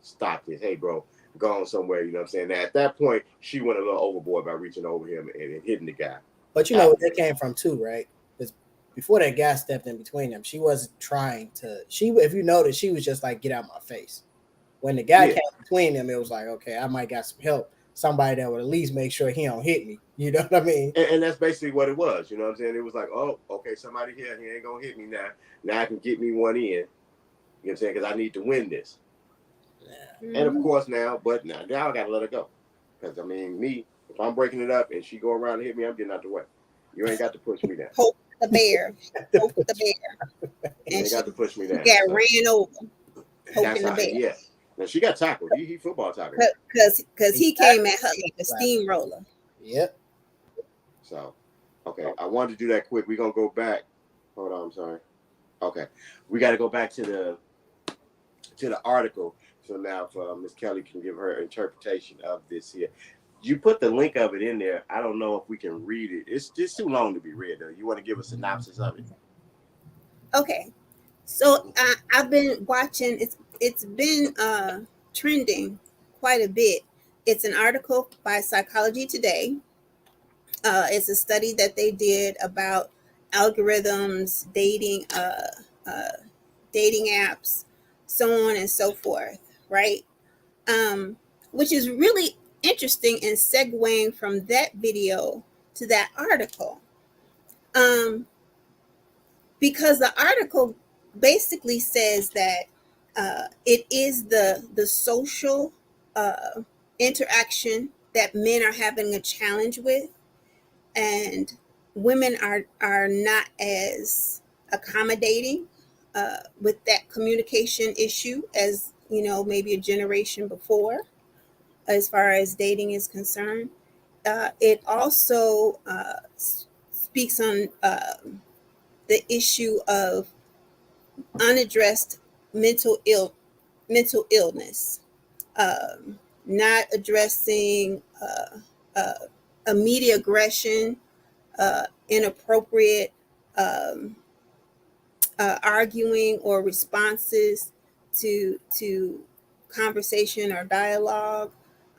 stop this. Hey, bro, go on somewhere. You know what I'm saying? Now, at that point, she went a little overboard by reaching over him and hitting the guy. But you know where that came from too, right? Because before that guy stepped in between them, she wasn't trying to. If you notice, she was just like, get out my face. When the guy came between them, it was like, okay, I might got some help. Somebody that would at least make sure he don't hit me. You know what I mean? And that's basically what it was. You know what I'm saying? It was like, oh, okay, somebody here. He ain't going to hit me now. Now I can get me one in. You know what I'm saying? Because I need to win this. Yeah. And of course now I got to let her go. Because, I mean, if I'm breaking it up and she go around and hit me, I'm getting out the way. You ain't got to push me down. Poke the bear. Poke the bear. You ain't got to push me down. Got ran over. Poking the bear. Yes. Now she got tackled. He football tackled. Because he came at her like a steamroller. Yep. So, Okay, I wanted to do that quick. We're gonna go back. Hold on, I'm sorry. Okay, we got to go back to the article. So now, for Miss Kelly can give her interpretation of this here. You put the link of it in there. I don't know if we can read it. It's just too long to be read, though. You want to give a synopsis of it? Okay, so I've been watching. It's been trending quite a bit. It's an article by Psychology Today. It's a study that they did about algorithms, uh, dating apps, so on and so forth, right? Um, which is really interesting and segueing from that video to that article. Um, because the article basically says that it is the social uh, interaction that men are having a challenge with, and women are not as accommodating with that communication issue as maybe a generation before, as far as dating is concerned. It also speaks on the issue of unaddressed mental illness, not addressing uh, immediate aggression, inappropriate um, arguing or responses to conversation or dialogue.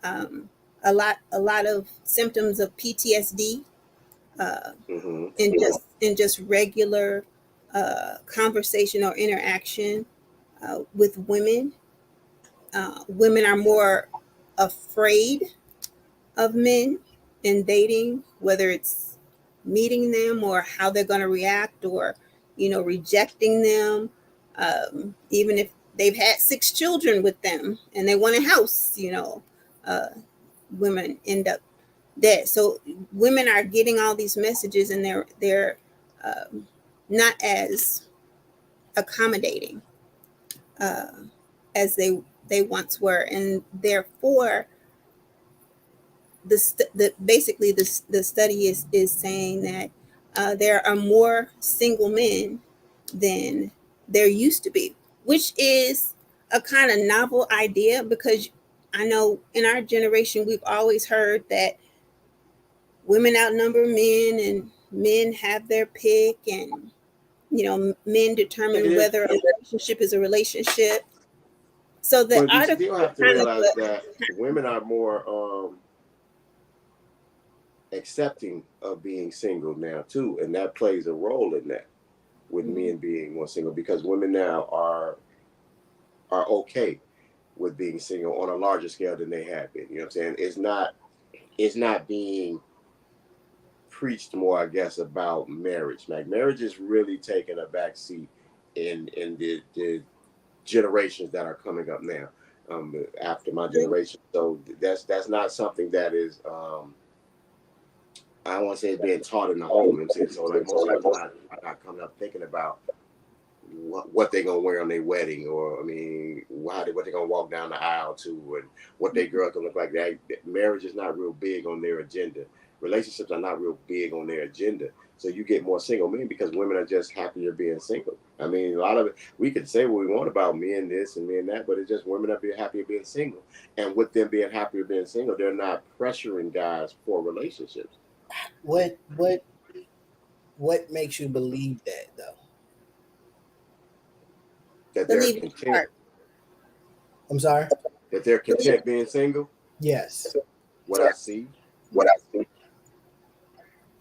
Um, a lot of symptoms of PTSD uh, Mm-hmm. in just regular conversation or interaction with women. Women are more afraid of men in dating, whether it's meeting them or how they're going to react, or rejecting them, even if they've had 6 children with them and they want a house. Uh, Women end up dead. So women are getting all these messages, and they're um, not as accommodating uh, as they once were, and therefore basically the study is saying that there are more single men than there used to be, which is a kind of novel idea, because I know in our generation we've always heard that women outnumber men and men have their pick, and men It determine is, whether a relationship is a relationship. So the but we article still have to kind of realize that women are more accepting of being single now too, and that plays a role in that, with men being more single, because women now are okay with being single on a larger scale than they have been. You know what I'm saying? It's not being preached more, I guess, about marriage. Like, marriage is really taking a back seat in the generations that are coming up now, after my generation. So that's not something that is I don't want to say it's being taught in the home. You know what I'm saying? So like, most women are not coming up thinking about what they're gonna wear on their wedding, or I mean, what they're gonna walk down the aisle to, and what their girl can look like. That marriage is not real big on their agenda. Relationships are not real big on their agenda. So you get more single men because women are just happier being single. I mean, a lot of it, we could say what we want about men this and men that, but it's just women are being happier being single. And with them being happier being single, they're not pressuring guys for relationships. What makes you believe that though? That they're believe content. I'm sorry. That they're content being single. Yes. What I see,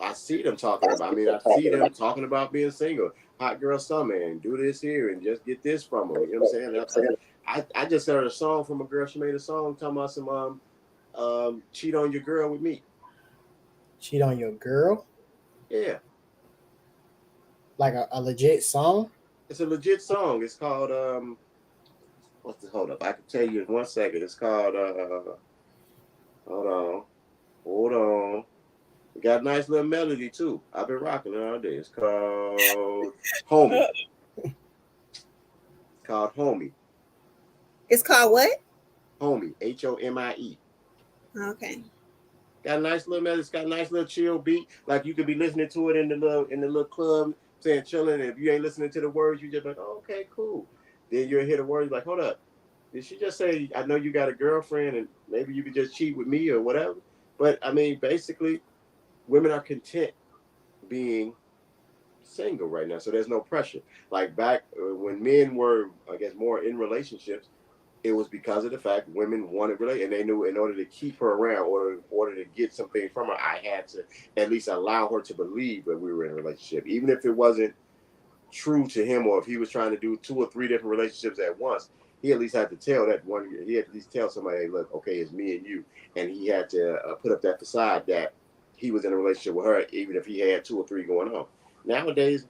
I see them talking about. I mean, I see them talking about being single. Hot girl summer, and do this here and just get this from her. You know what I'm saying? I just heard a song from a girl. She made a song talking about some cheat on your girl with me. Cheat on your girl? Yeah, Like a legit song? it's a legit song. It's called what's the hold up? I can tell you in 1 second. It's called hold on, hold on. It got a nice little melody too. I've been rocking it all day. It's called Homie. It's called Homie. It's called what? Homie. HOMIE. Okay. Got a nice little melody. It's got a nice little chill beat. Like you could be listening to it in the little club, saying chilling. If you ain't listening to the words, you just like, oh, okay, cool. Then you'll hear the words like, hold up. Did she just say, I know you got a girlfriend and maybe you could just cheat with me or whatever? But I mean, basically, women are content being single right now. So there's no pressure. Like back when men were, I guess, more in relationships, it was because of the fact women wanted relate, and they knew in order to keep her around, or in order to get something from her, I had to at least allow her to believe that we were in a relationship, even if it wasn't true to him, or if he was trying to do 2 or 3 different relationships at once. He at least had to tell that one. He had to at least tell somebody, hey, look, okay, it's me and you, and he had to put up that facade that he was in a relationship with her, even if he had 2 or 3 going on. Nowadays,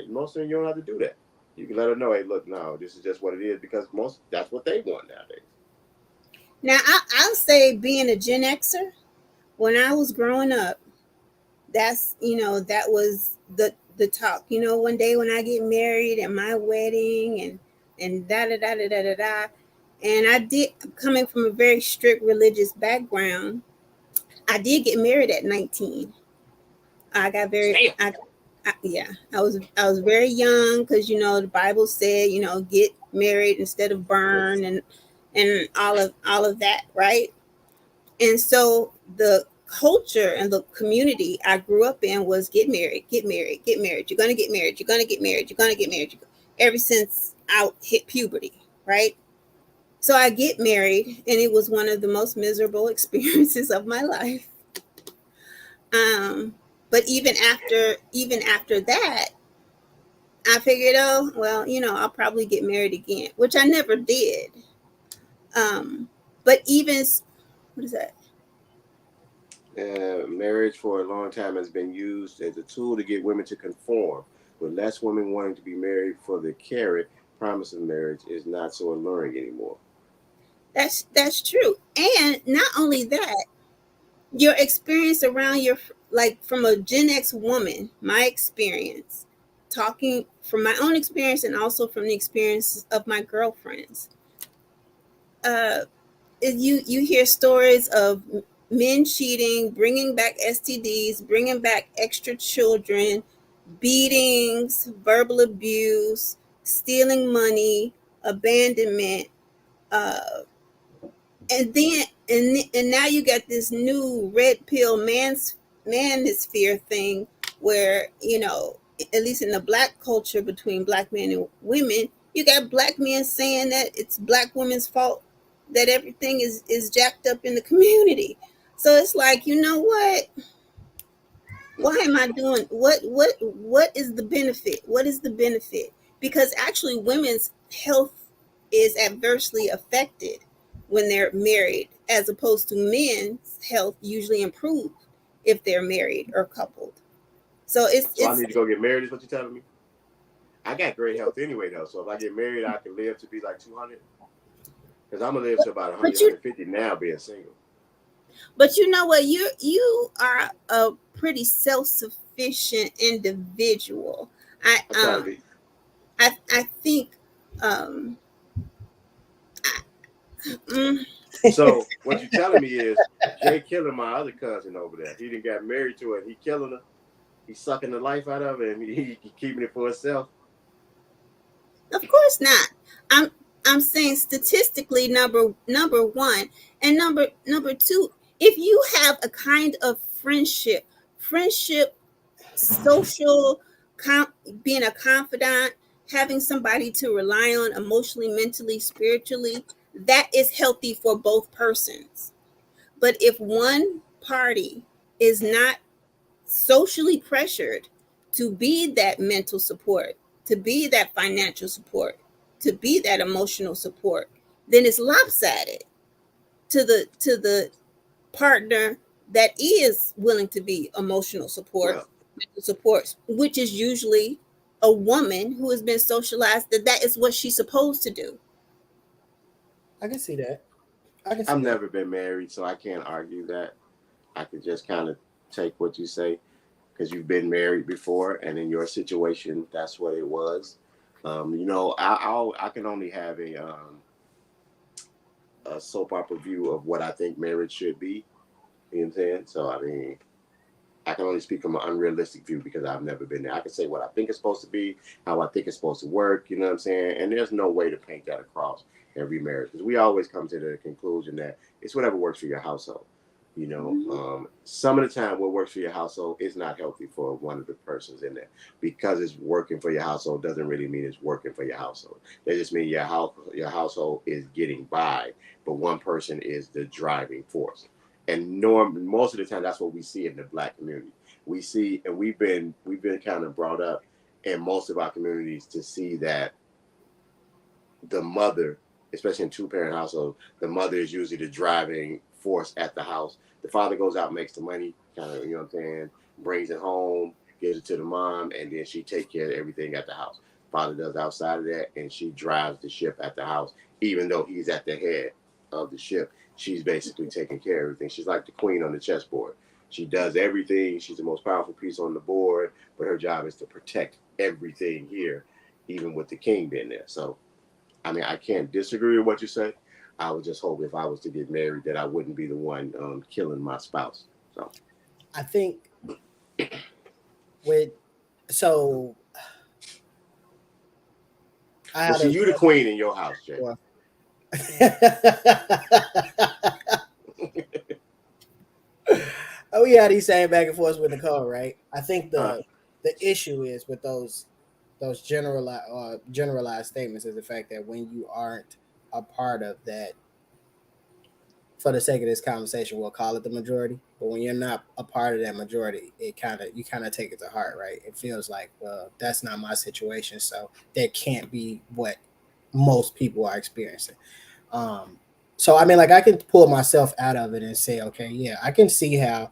most of them you don't have to do that. You can let her know, hey, look, no, this is just what it is, because that's what they want nowadays. Now, I'll say, being a Gen Xer, when I was growing up, that's, that was the talk. One day when I get married and my wedding and da da da da da da da. And I did, coming from a very strict religious background, I did get married at 19. I got very, yeah, I was very young, because the Bible said, get married instead of burn, and all of that, right? And so the culture and the community I grew up in was get married, get married, get married. You're gonna get married. You're gonna get married. You're gonna get married. Ever since I hit puberty, right? So I get married, and it was one of the most miserable experiences of my life. But even after that, I figured, oh well, I'll probably get married again, which I never did. But even what is that? Marriage for a long time has been used as a tool to get women to conform. With less women wanting to be married for the carrot, promise of marriage is not so alluring anymore. That's true. And not only that, your experience around your, like, from a Gen X woman, my experience, talking from my own experience and also from the experiences of my girlfriends, uh you hear stories of men cheating, bringing back STDs, bringing back extra children, beatings, verbal abuse, stealing money, abandonment, uh and now you got this new red pill manosphere thing, where, at least in the black culture, between black men and women, you got black men saying that it's black women's fault that everything is jacked up in the community. So it's like, why am I doing what is the benefit? What is the benefit? Because actually women's health is adversely affected when they're married, as opposed to men's health usually improve if they're married or coupled. So So I it's need to go get married, is what you're telling me? I got great health anyway, though. So if I get married, I can live to be like 200. Because I'm going to live to about 100, but you 150 now being single. but you know what, you are a pretty self-sufficient individual. I I try to be. I think um mm, So what you're telling me is Jay killing my other cousin over there. He didn't got married to her. He killing her. He's sucking the life out of her, and he keeping it for himself. of course not. I'm saying statistically, number one, and number two, if you have a kind of friendship, social, being a confidant, having somebody to rely on emotionally, mentally, spiritually, that is healthy for both persons. But if one party is not socially pressured to be that mental support, to be that financial support, to be that emotional support, then it's lopsided to the partner that is willing to be emotional support, Well, mental support, which is usually a woman who has been socialized that that is what she's supposed to do. I can see that. I can see I've that. never been married, so I can't argue that. I could just kind of take what you say because you've been married before, and in your situation, that's what it was. I can only have a soap opera view of what I think marriage should be. You know what I'm saying? So I mean, I can only speak from an unrealistic view because I've never been there. I can say what I think it's supposed to be, how I think it's supposed to work. You know what I'm saying? And there's no way to paint that across every marriage because we always come to the conclusion that it's whatever works for your household. You know, some of the time what works for your household is not healthy for one of the persons in there. Because it's working for your household doesn't really mean it's working for your household. That just means your household is getting by, but one person is the driving force. And most of the time that's what we see in the black community. We see, and we've been kind of brought up in most of our communities to see that the mother, especially in two-parent households, the mother is usually the driving force at the house. The father goes out, makes the money, kind of, you know what I'm saying, brings it home, gives it to the mom, and then she takes care of everything at the house. Father does outside of that, and she drives the ship at the house, even though he's at the head of the ship. She's basically taking care of everything. She's like the queen on the chessboard. She does everything. She's the most powerful piece on the board, but her job is to protect everything here, even with the king being there. So I mean, I can't disagree with what you say. I would just hope if I was to get married that I wouldn't be the one killing my spouse. So I think with so I well, had see, a you the queen in your house, Jay. well, oh, we had these saying back and forth with Nicole, right? I think Uh, the issue is with those generalized statements is the fact that when you aren't a part of that, for the sake of this conversation, we'll call it the majority. But when you're not a part of that majority, you kind of take it to heart, right? It feels like, well, that's not my situation, so that can't be what most people are experiencing. Um, so I mean, like I can pull myself out of it and say, okay, yeah, I can see how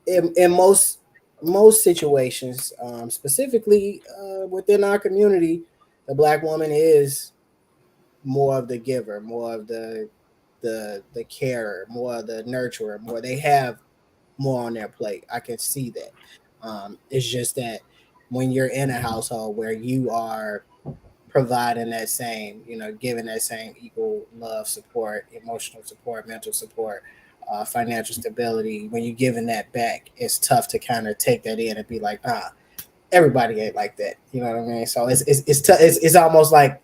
in most situations, specifically within our community, the black woman is more of the giver, more of the carer, more of the nurturer, more they have more on their plate. I can see that. It's just that when you're in a household where you are providing that same, giving that same equal love, support, emotional support, mental support, financial stability, when you're giving that back, it's tough to kind of take that in and be like, everybody ain't like that. You know what I mean? So it's almost like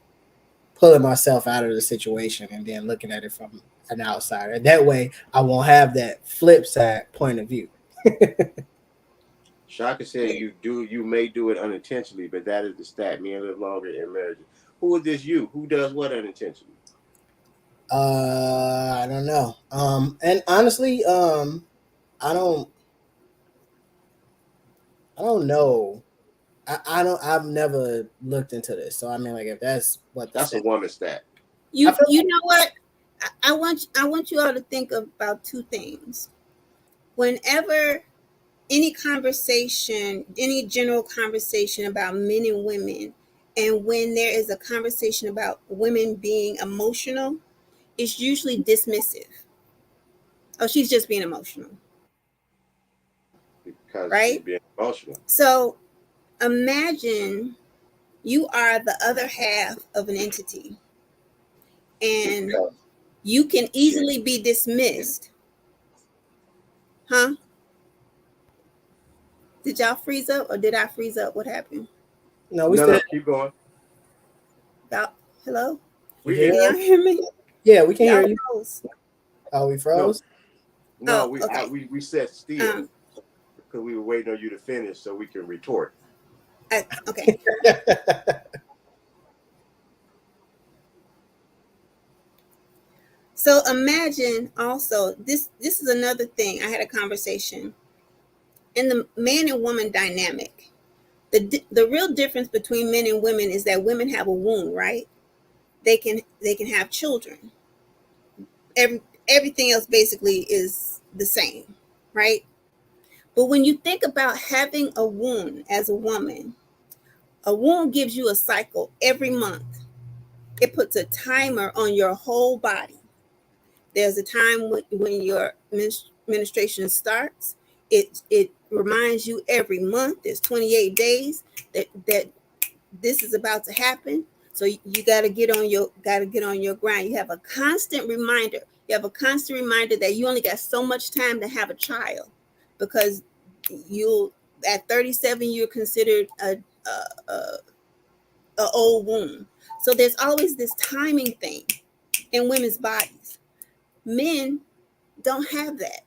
pulling myself out of the situation and then looking at it from an outsider. That way, I won't have that flip side point of view. Shaka said you may do it unintentionally, but that is the stat. Men live longer in marriage. Who is this you? Who does what unintentionally? I don't know. And honestly, I don't, I don't know. I don't. I've never looked into this, so I mean, like, if that's what the That's a stat, woman stat. I You feel you know what? I want you all to think about two things. Whenever any conversation, any general conversation about men and women, and when there is a conversation about women being emotional, it's usually dismissive. Oh, she's just being emotional, Because she's right? being emotional. So imagine you are the other half of an entity and you can easily be dismissed. Huh? Did y'all freeze up or did I freeze up? What happened? no, we No, still. no, keep going. About hello? You We can hear Can hear you. y'all us? hear me? Yeah, we can hear Y'all you. froze. Oh, we No, froze. no, Oh, okay. we sat still Um, because we were waiting on you to finish so we can retort. okay. So imagine also this is another thing. I had a conversation in the man and woman dynamic. The real difference between men and women is that women have a womb, right? They can have children. Everything else basically is the same, right? But when you think about having a womb as a woman, a womb gives you a cycle every month. It puts a timer on your whole body. There's a time when your menstruation starts. It reminds you every month. There's 28 days that this is about to happen. So you got to get on your grind. You have a constant reminder. You have a constant reminder that you only got so much time to have a child, because you at 37 you're considered a old womb. So there's always this timing thing in women's bodies. Men don't have that.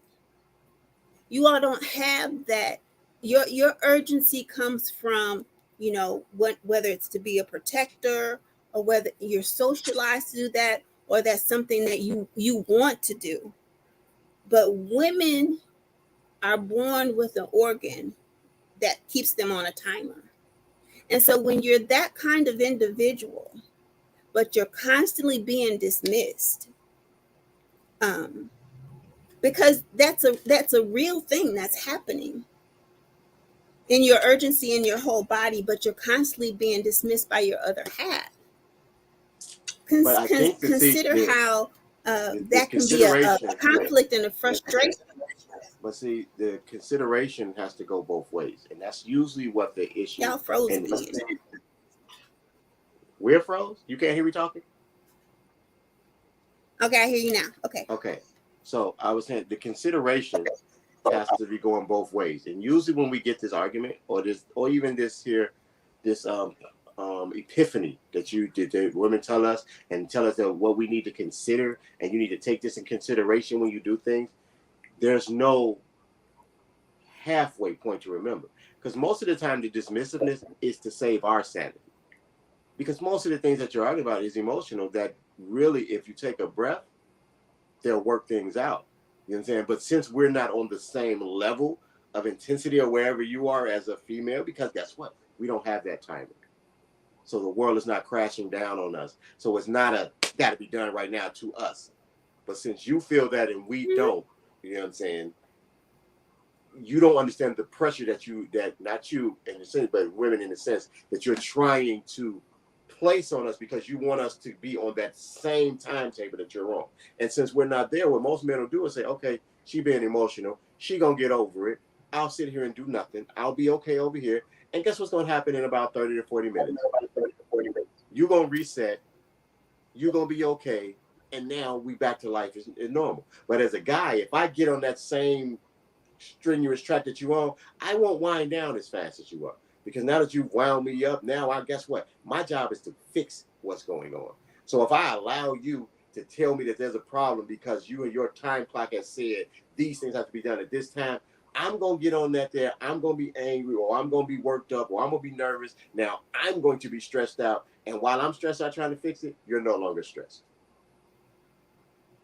You all don't have that. Your urgency comes from, whether it's to be a protector, or whether you're socialized to do that, or that's something that you want to do. But women are born with an organ that keeps them on a timer. And so when you're that kind of individual, but you're constantly being dismissed, because that's a real thing that's happening in your urgency in your whole body, but you're constantly being dismissed by your other half. But I think Consider how the that can be consideration, a conflict and a frustration. but see, the consideration has to go both ways, and that's usually what the issue. Y'all froze and again. We're froze. You can't hear me talking. Okay, I hear you now. Okay. Okay, so I was saying the consideration has to be going both ways, and usually when we get this argument or even this epiphany that the women tell us that what we need to consider, and you need to take this in consideration when you do things. There's no halfway point to remember, because most of the time the dismissiveness is to save our sanity, because most of the things that you're arguing about is emotional, that really, if you take a breath, they'll work things out. You know what I'm saying? But since we're not on the same level of intensity or wherever you are as a female, because guess what? We don't have that timing. So the world is not crashing down on us. So it's not got to be done right now to us. But since you feel that and we don't, you know what I'm saying? You don't understand the pressure that not you in the sense, but women in the sense that you're trying to place on us, because you want us to be on that same timetable that you're on. And since we're not there, what most men will do is say, okay, she being emotional, she gonna get over it. I'll sit here and do nothing. I'll be okay over here. And guess what's gonna happen in about 30 to 40 minutes? You're gonna reset. You're gonna be okay. And now we back to life is normal. But as a guy, if I get on that same strenuous track that you on, I won't wind down as fast as you are. Because now that you've wound me up, now I guess what? My job is to fix what's going on. So if I allow you to tell me that there's a problem because you and your time clock has said these things have to be done at this time, I'm going to get on that there. I'm going to be angry, or I'm going to be worked up, or I'm going to be nervous. Now I'm going to be stressed out. And while I'm stressed out trying to fix it, you're no longer stressed.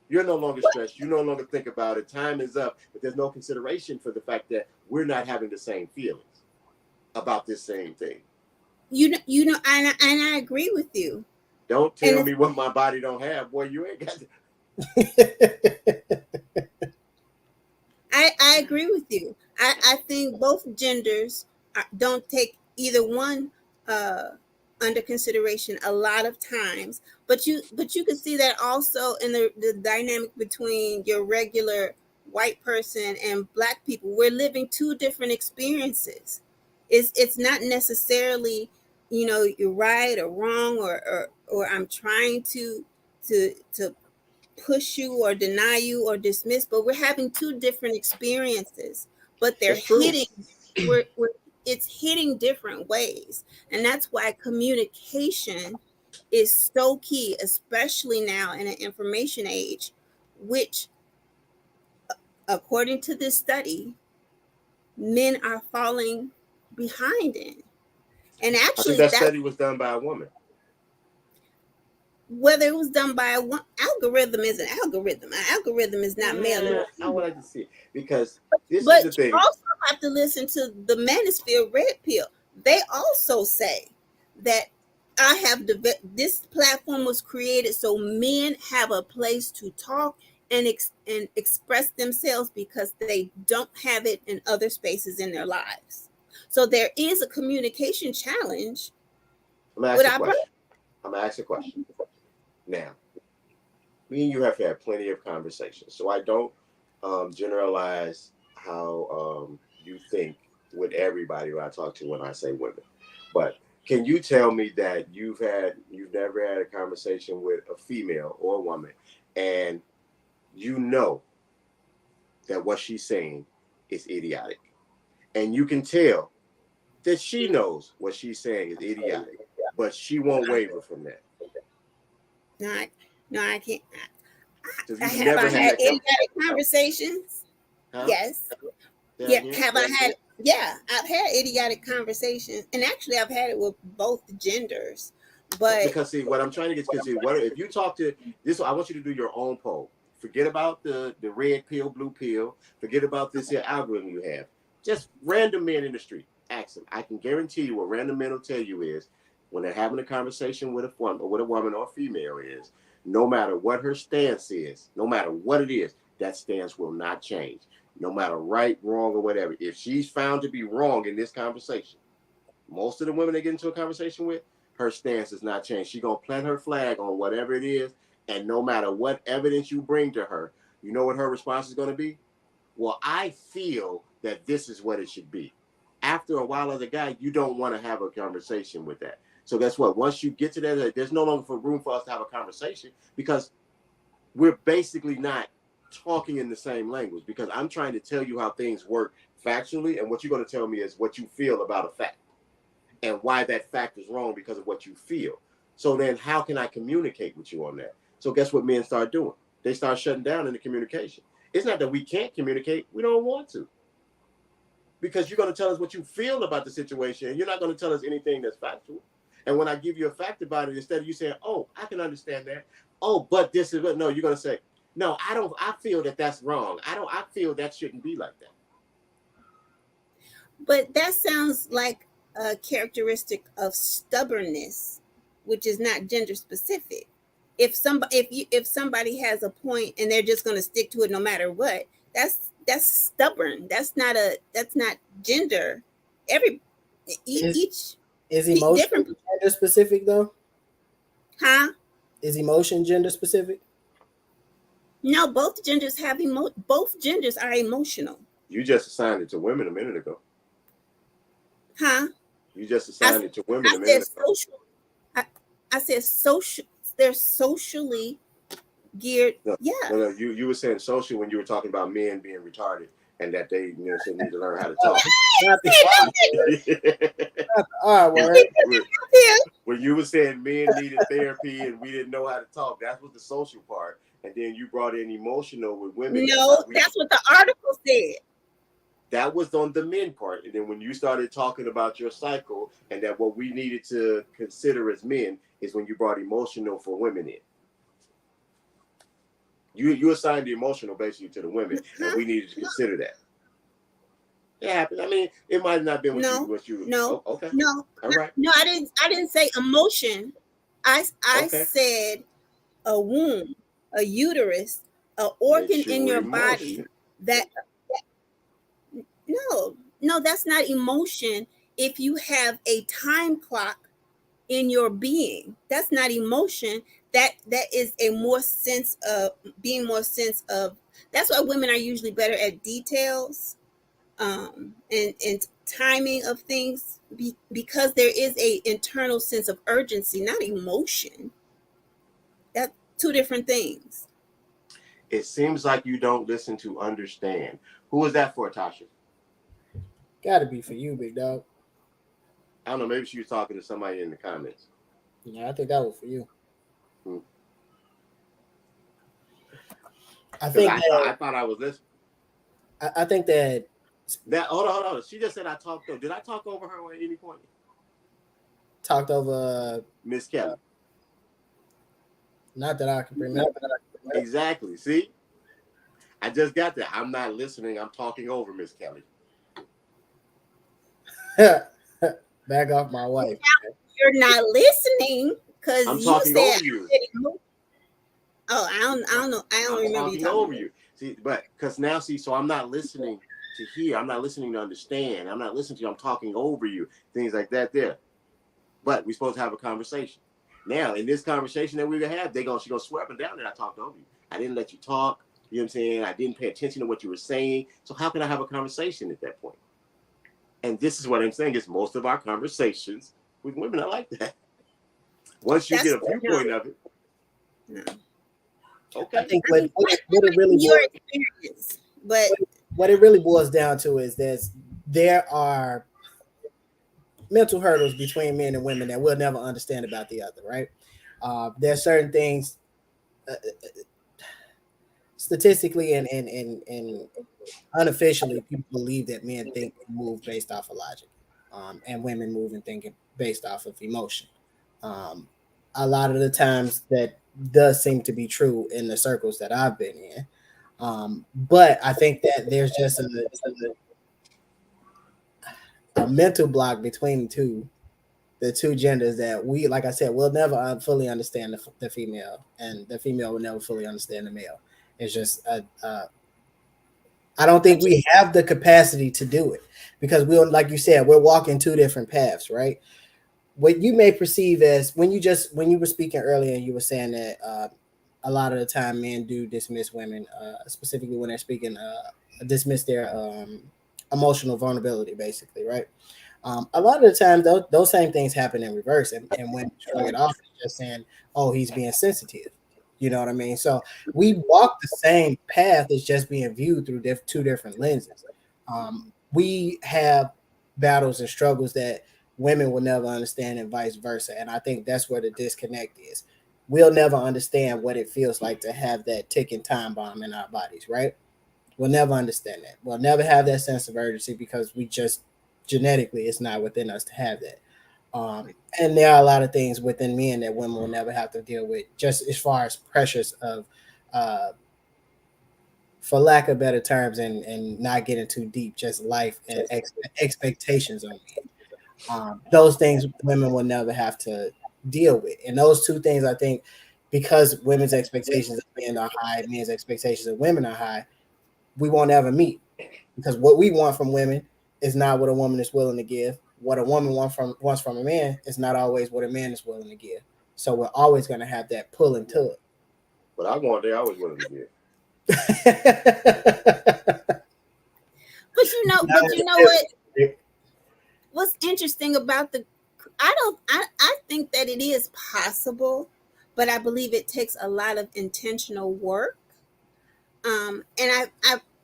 You're no longer stressed. You no longer think about it. Time is up. But there's no consideration for the fact that we're not having the same feelings about this same thing. And I agree with you. Don't tell me what my body don't have. Boy, you ain't got to. I agree with you. I think both genders don't take either one under consideration a lot of times. But you can see that also in the dynamic between your regular white person and black people. We're living two different experiences. It's not necessarily, you're right or wrong, or I'm trying to push you or deny you or dismiss, but we're having two different experiences, but they're hitting it's hitting different ways. And that's why communication is so key, especially now in an information age, which according to this study, men are falling behind in. And actually, I think that study was done by a woman. Whether it was done by an algorithm is an algorithm. An algorithm is not male. I would like to see it, because this but is the thing. You also have to listen to the Manosphere Red Pill. They also say that this platform was created so men have a place to talk and express themselves, because they don't have it in other spaces in their lives. So there is a communication challenge. I'm going to ask a question. Now, me and you have had plenty of conversations, so I don't generalize how you think with everybody who I talk to when I say women. But Can you tell me that you've never had a conversation with a female or a woman, and you know that what she's saying is idiotic, and you can tell that she knows what she's saying is idiotic, but she won't waver from that? No, I can't. So I you've have never I had had that idiotic conversations. huh? Yes. Say that Yeah. again? Have I had? Yeah, I've had idiotic conversations, and actually, I've had it with both genders. But Because see, what I'm trying to get, because see, what if you talk to this? I want you to do your own poll. Forget about the red pill, blue pill. Forget about this here algorithm you have. Just random men in the street. Ask them. I can guarantee you what random men will tell you is when they're having a conversation with a woman or a female is, no matter what her stance is, no matter what it is, that stance will not change. No matter right, wrong, or whatever. If she's found to be wrong in this conversation, most of the women they get into a conversation with, her stance does not change. She's gonna plant her flag on whatever it is, and no matter what evidence you bring to her, you know what her response is gonna be? Well, I feel that this is what it should be. After a while, as a guy, you don't want to have a conversation with that. So guess what? Once you get to that, there's no longer room for us to have a conversation because we're basically not talking in the same language. Because I'm trying to tell you how things work factually, and what you're going to tell me is what you feel about a fact and why that fact is wrong because of what you feel. So then how can I communicate with you on that? So guess what men start doing? They start shutting down in the communication. It's not that we can't communicate. We don't want to. Because you're going to tell us what you feel about the situation, and you're not going to tell us anything that's factual. And when I give you a fact about it, instead of you saying, oh, I can understand that. Oh, but this is what, no, you're going to say, no, I feel that that's wrong. I feel that shouldn't be like that. But that sounds like a characteristic of stubbornness, which is not gender specific. If somebody has a point and they're just going to stick to it no matter what, that's stubborn. That's not gender. Every each Is emotion different, gender specific though? huh? Is emotion gender specific? No, both genders both genders are emotional. You just assigned it to women a minute ago. Huh? You just assigned it to women I a said minute ago. social. I said social. They're socially geared. No, Yeah. no. You were saying social when you were talking about men being retarded and that they should need to learn how to talk. Not the R word. When you were saying men needed therapy and we didn't know how to talk, that was the social part. And then you brought in emotional with women. No, that's what the article said. That was on the men part. And then when you started talking about your cycle and that what we needed to consider as men is when you brought emotional for women in. You assigned the emotional basically to the women, and we needed to consider that. It happens. I mean, it might not have been what you. No. Oh, okay. No. All right. No, I didn't say emotion. I Okay. said a womb, a uterus, an organ in your body that no, that's not emotion. If you have a time clock in your being, that's not emotion. That is a more sense of being more sense of. That's why women are usually better at details, and timing of things, because there is a internal sense of urgency, not emotion. That's two different things. It seems like you don't listen to understand. Who was that for, Tasha? Gotta be for you, big dog. I don't know. Maybe she was talking to somebody in the comments. Yeah, I think that was for you. I thought I was listening. I think that Hold on. She just said I talked over. Did I talk over her at any point? Talked over Miss Kelly. Not that I can remember. Exactly. See? I just got that. I'm not listening. I'm talking over Miss Kelly. Back off my wife. You're not listening because I'm you talking said over you. Oh, I don't know. I don't remember you talking over you. See, but because now, so I'm not listening to hear. I'm not listening to understand. I'm not listening to you. I'm talking over you. Things like that there. But we're supposed to have a conversation. Now, in this conversation that we're going to have, she's going to swear up and down that I talked over you. I didn't let you talk. You know what I'm saying? I didn't pay attention to what you were saying. So how can I have a conversation at that point? And this is what I'm saying is most of our conversations With women, I like that. Once you That's get a viewpoint of it, no. okay. I think what it really Your boils, experience, but what it really boils down to is that there are mental hurdles between men and women that we'll never understand about the other, right? There are certain things statistically and unofficially, people believe that men think and move based off of logic, and women move and think based off of emotion. Um, a lot of the times, that does seem to be true in the circles that I've been in. But I think that there's just a mental block between the two genders that we, like I said, will never fully understand the female, and the female will never fully understand the male. It's just I don't think we have the capacity to do it because we'll, like you said, we're walking two different paths, right? What you may perceive as when you were speaking earlier, you were saying that a lot of the time men do dismiss women, specifically when they're speaking, dismiss their emotional vulnerability, basically, right? A lot of the time, those same things happen in reverse, and when shrug it off, it's just saying, "Oh, he's being sensitive." You know what I mean? So we walk the same path; it's just being viewed through two different lenses. We have battles and struggles that women will never understand, and vice versa. And I think that's where the disconnect is. We'll never understand what it feels like to have that ticking time bomb in our bodies, right? We'll never understand that. We'll never have that sense of urgency because we just genetically it's not within us to have that. And there are a lot of things within men that women will never have to deal with, just as far as pressures of, uh, for lack of better terms, and not getting too deep, just life and expectations on men. Those things women will never have to deal with. And those two things, I think, because women's expectations of men are high, men's expectations of women are high, we won't ever meet because what we want from women is not what a woman is willing to give. What a woman wants from a man is not always what a man is willing to give. So we're always going to have that pull and tug. But I want there, I was willing to get. but you know what? What's interesting about I think that it is possible, but I believe it takes a lot of intentional work. And I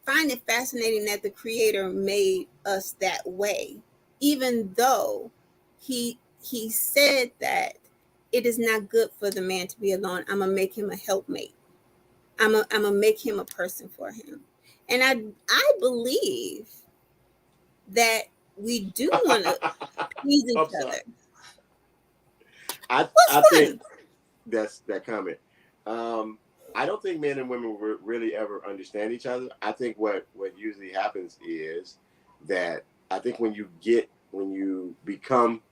find it fascinating that the creator made us that way, even though he said that it is not good for the man to be alone. I'm gonna make him a helpmate. I'm gonna make him a person for him. And I believe that we do want to please each I'm sorry. other. I What's think fun? that's that comment. I don't think men and women really ever understand each other. I think what usually happens is that I think when you become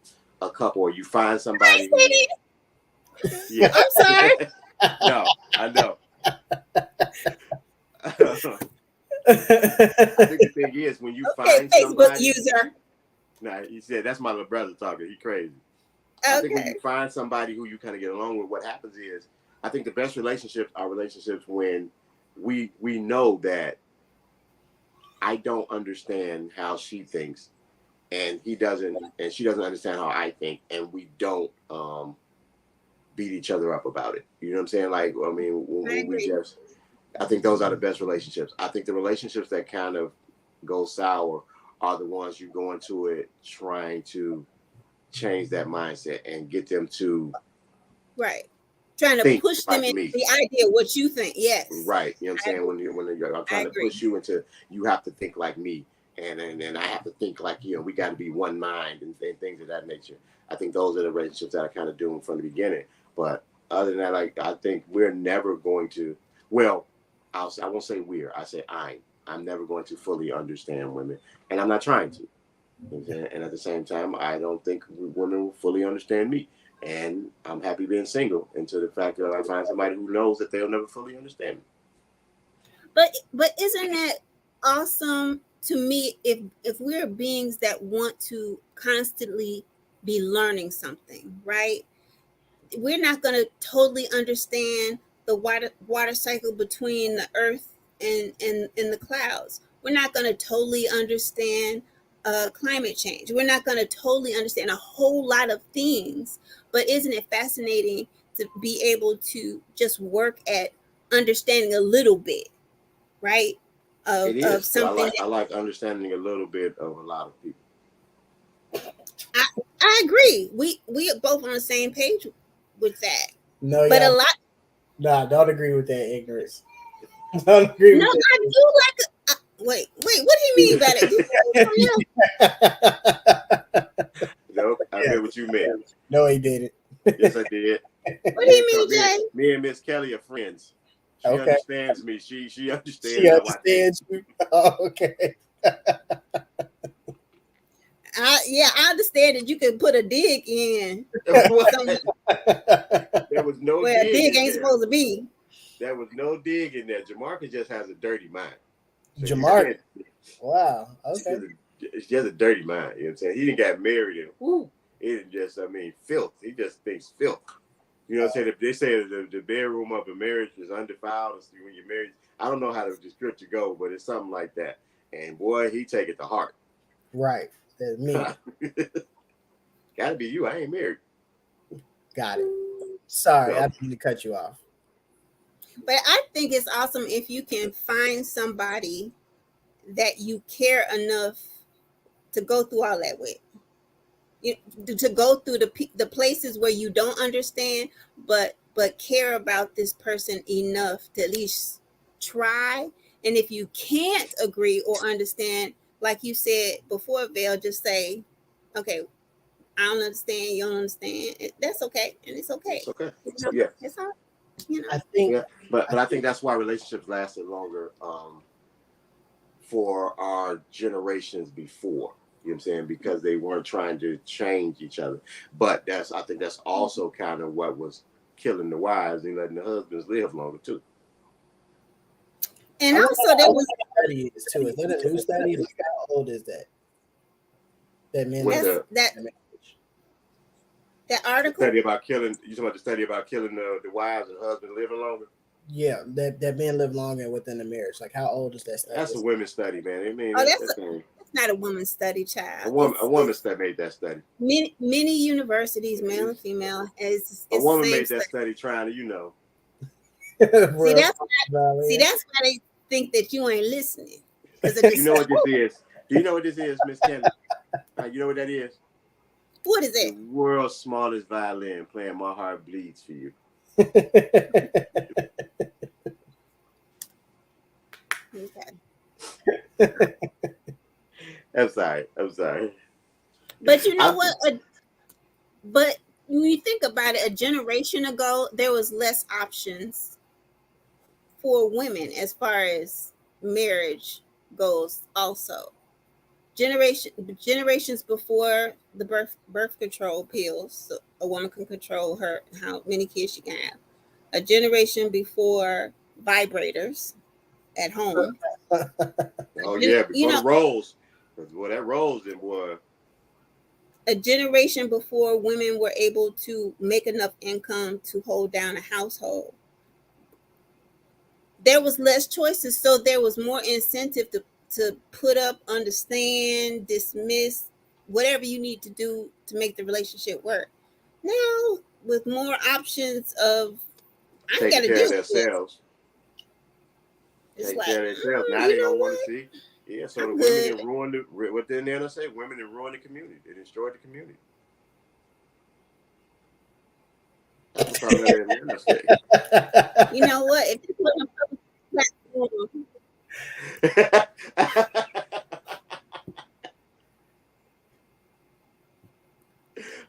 a couple or you find somebody who, yeah. I'm sorry. No, I know. I think the thing is when you Okay, find Facebook somebody. user. Nah, he said that's my little brother talking. He crazy. I think when Okay. you find somebody who you kind of get along with, what happens is I think the best relationships are relationships when we know that I don't understand how she thinks and he doesn't and she doesn't understand how I think and we don't beat each other up about it. You know what I'm saying? Like I mean I when we agree. just I think those are the best relationships. I think the relationships that kind of go sour are the ones you go into it trying to change that mindset and get them to Right. Trying to think push them like into me. the idea of what you think. Yes. Right. You know what I'm I saying? agree. When I'm I trying to agree. push you into you have to think like me and I have to think like you. We got to be one mind and things of that nature. I think those are the relationships that I kind of doing from the beginning. But other than that, like I think we're never going to. Well, I won't say we're. I say I'm never going to fully understand women, and I'm not trying to. You know what I'm saying? And at the same time, I don't think women will fully understand me. And I'm happy being single until the fact that I find somebody who knows that they'll never fully understand me. But isn't that awesome to me if we're beings that want to constantly be learning something, right? We're not going to totally understand the water cycle between the earth and the clouds. We're not going to totally understand climate change. We're not going to totally understand a whole lot of things, but isn't it fascinating to be able to just work at understanding a little bit, right? It Of is. So something. I like understanding a little bit of a lot of people. I agree. We are both on the same page with that. No, But yeah, a lot. nah, don't agree with that ignorance. Don't agree No, with I do like. Wait. What do you mean by that? that. Nope, I Yeah. meant what you meant. No, he didn't. Yes, I did. What do you mean, Jay? Me and Miss Kelly are friends. She Okay. understands me. She understands She how I think. understands you. Oh, okay. I understand that you can put a dig in What? some, There was no where a dig dig in ain't there. supposed to be. There was no dig in there. Jamarcus just has a dirty mind. So Jamar. Wow. Okay. She has a dirty mind. You know what I'm saying? He didn't get married and whoo. He didn't just, filth. He just thinks filth. You know what I'm saying? If they say the bedroom of a marriage is undefiled when you're married, I don't know how the scripture go, but it's something like that. And boy, he take it to heart. Right. That's me. Gotta be you. I ain't married. Got it. Sorry, No. I didn't mean to cut you off. But I think it's awesome if you can find somebody that you care enough to go through all that with. To go through the places where you don't understand, but care about this person enough to at least try. And if you can't agree or understand, like you said before, Val, just say, okay, I don't understand, you don't understand. That's okay, and it's okay. It's okay. You know, Yeah. it's all, I think. Yeah. But I think that's why relationships lasted longer for our generations before. You know what I'm saying? Because they weren't trying to change each other. But I think that's also kind of what was killing the wives and letting the husbands live longer too. And also there was study is too. Is that a new study? Like, how old is that? That man. that article. Study about killing. You talking about the study about killing the wives and husbands living longer? Yeah, that men live longer within the marriage. Like, how old is that study? That's a women's study, man. I mean, that's not a woman's study, child. A woman made that study. Many universities, male and female, a woman made that study trying to, See, that's why they think that you ain't listening. You know what this is? Do you know what this is, Miss Kelly? You know what that is? What is it? The world's smallest violin playing "My Heart Bleeds for You." Okay. I'm sorry. But you know what? But when you think about it, a generation ago, there was less options for women as far as marriage goes. Also, generations before the birth control pills, so a woman can control how many kids she can have. A generation before vibrators at home. Oh yeah, before the rolls. Well, that rolls then, boy. A generation before women were able to make enough income to hold down a household. There was less choices, so there was more incentive to put up, understand, dismiss, whatever you need to do to make the relationship work. Now, with more options of I taking gotta care do of themselves. Taking care of themselves. Now they don't want to see. Yeah, so the women that ruined what did Nana say? Women that ruined the community. They destroyed the community. That's what Nana say. You know what? If you put on a public platform,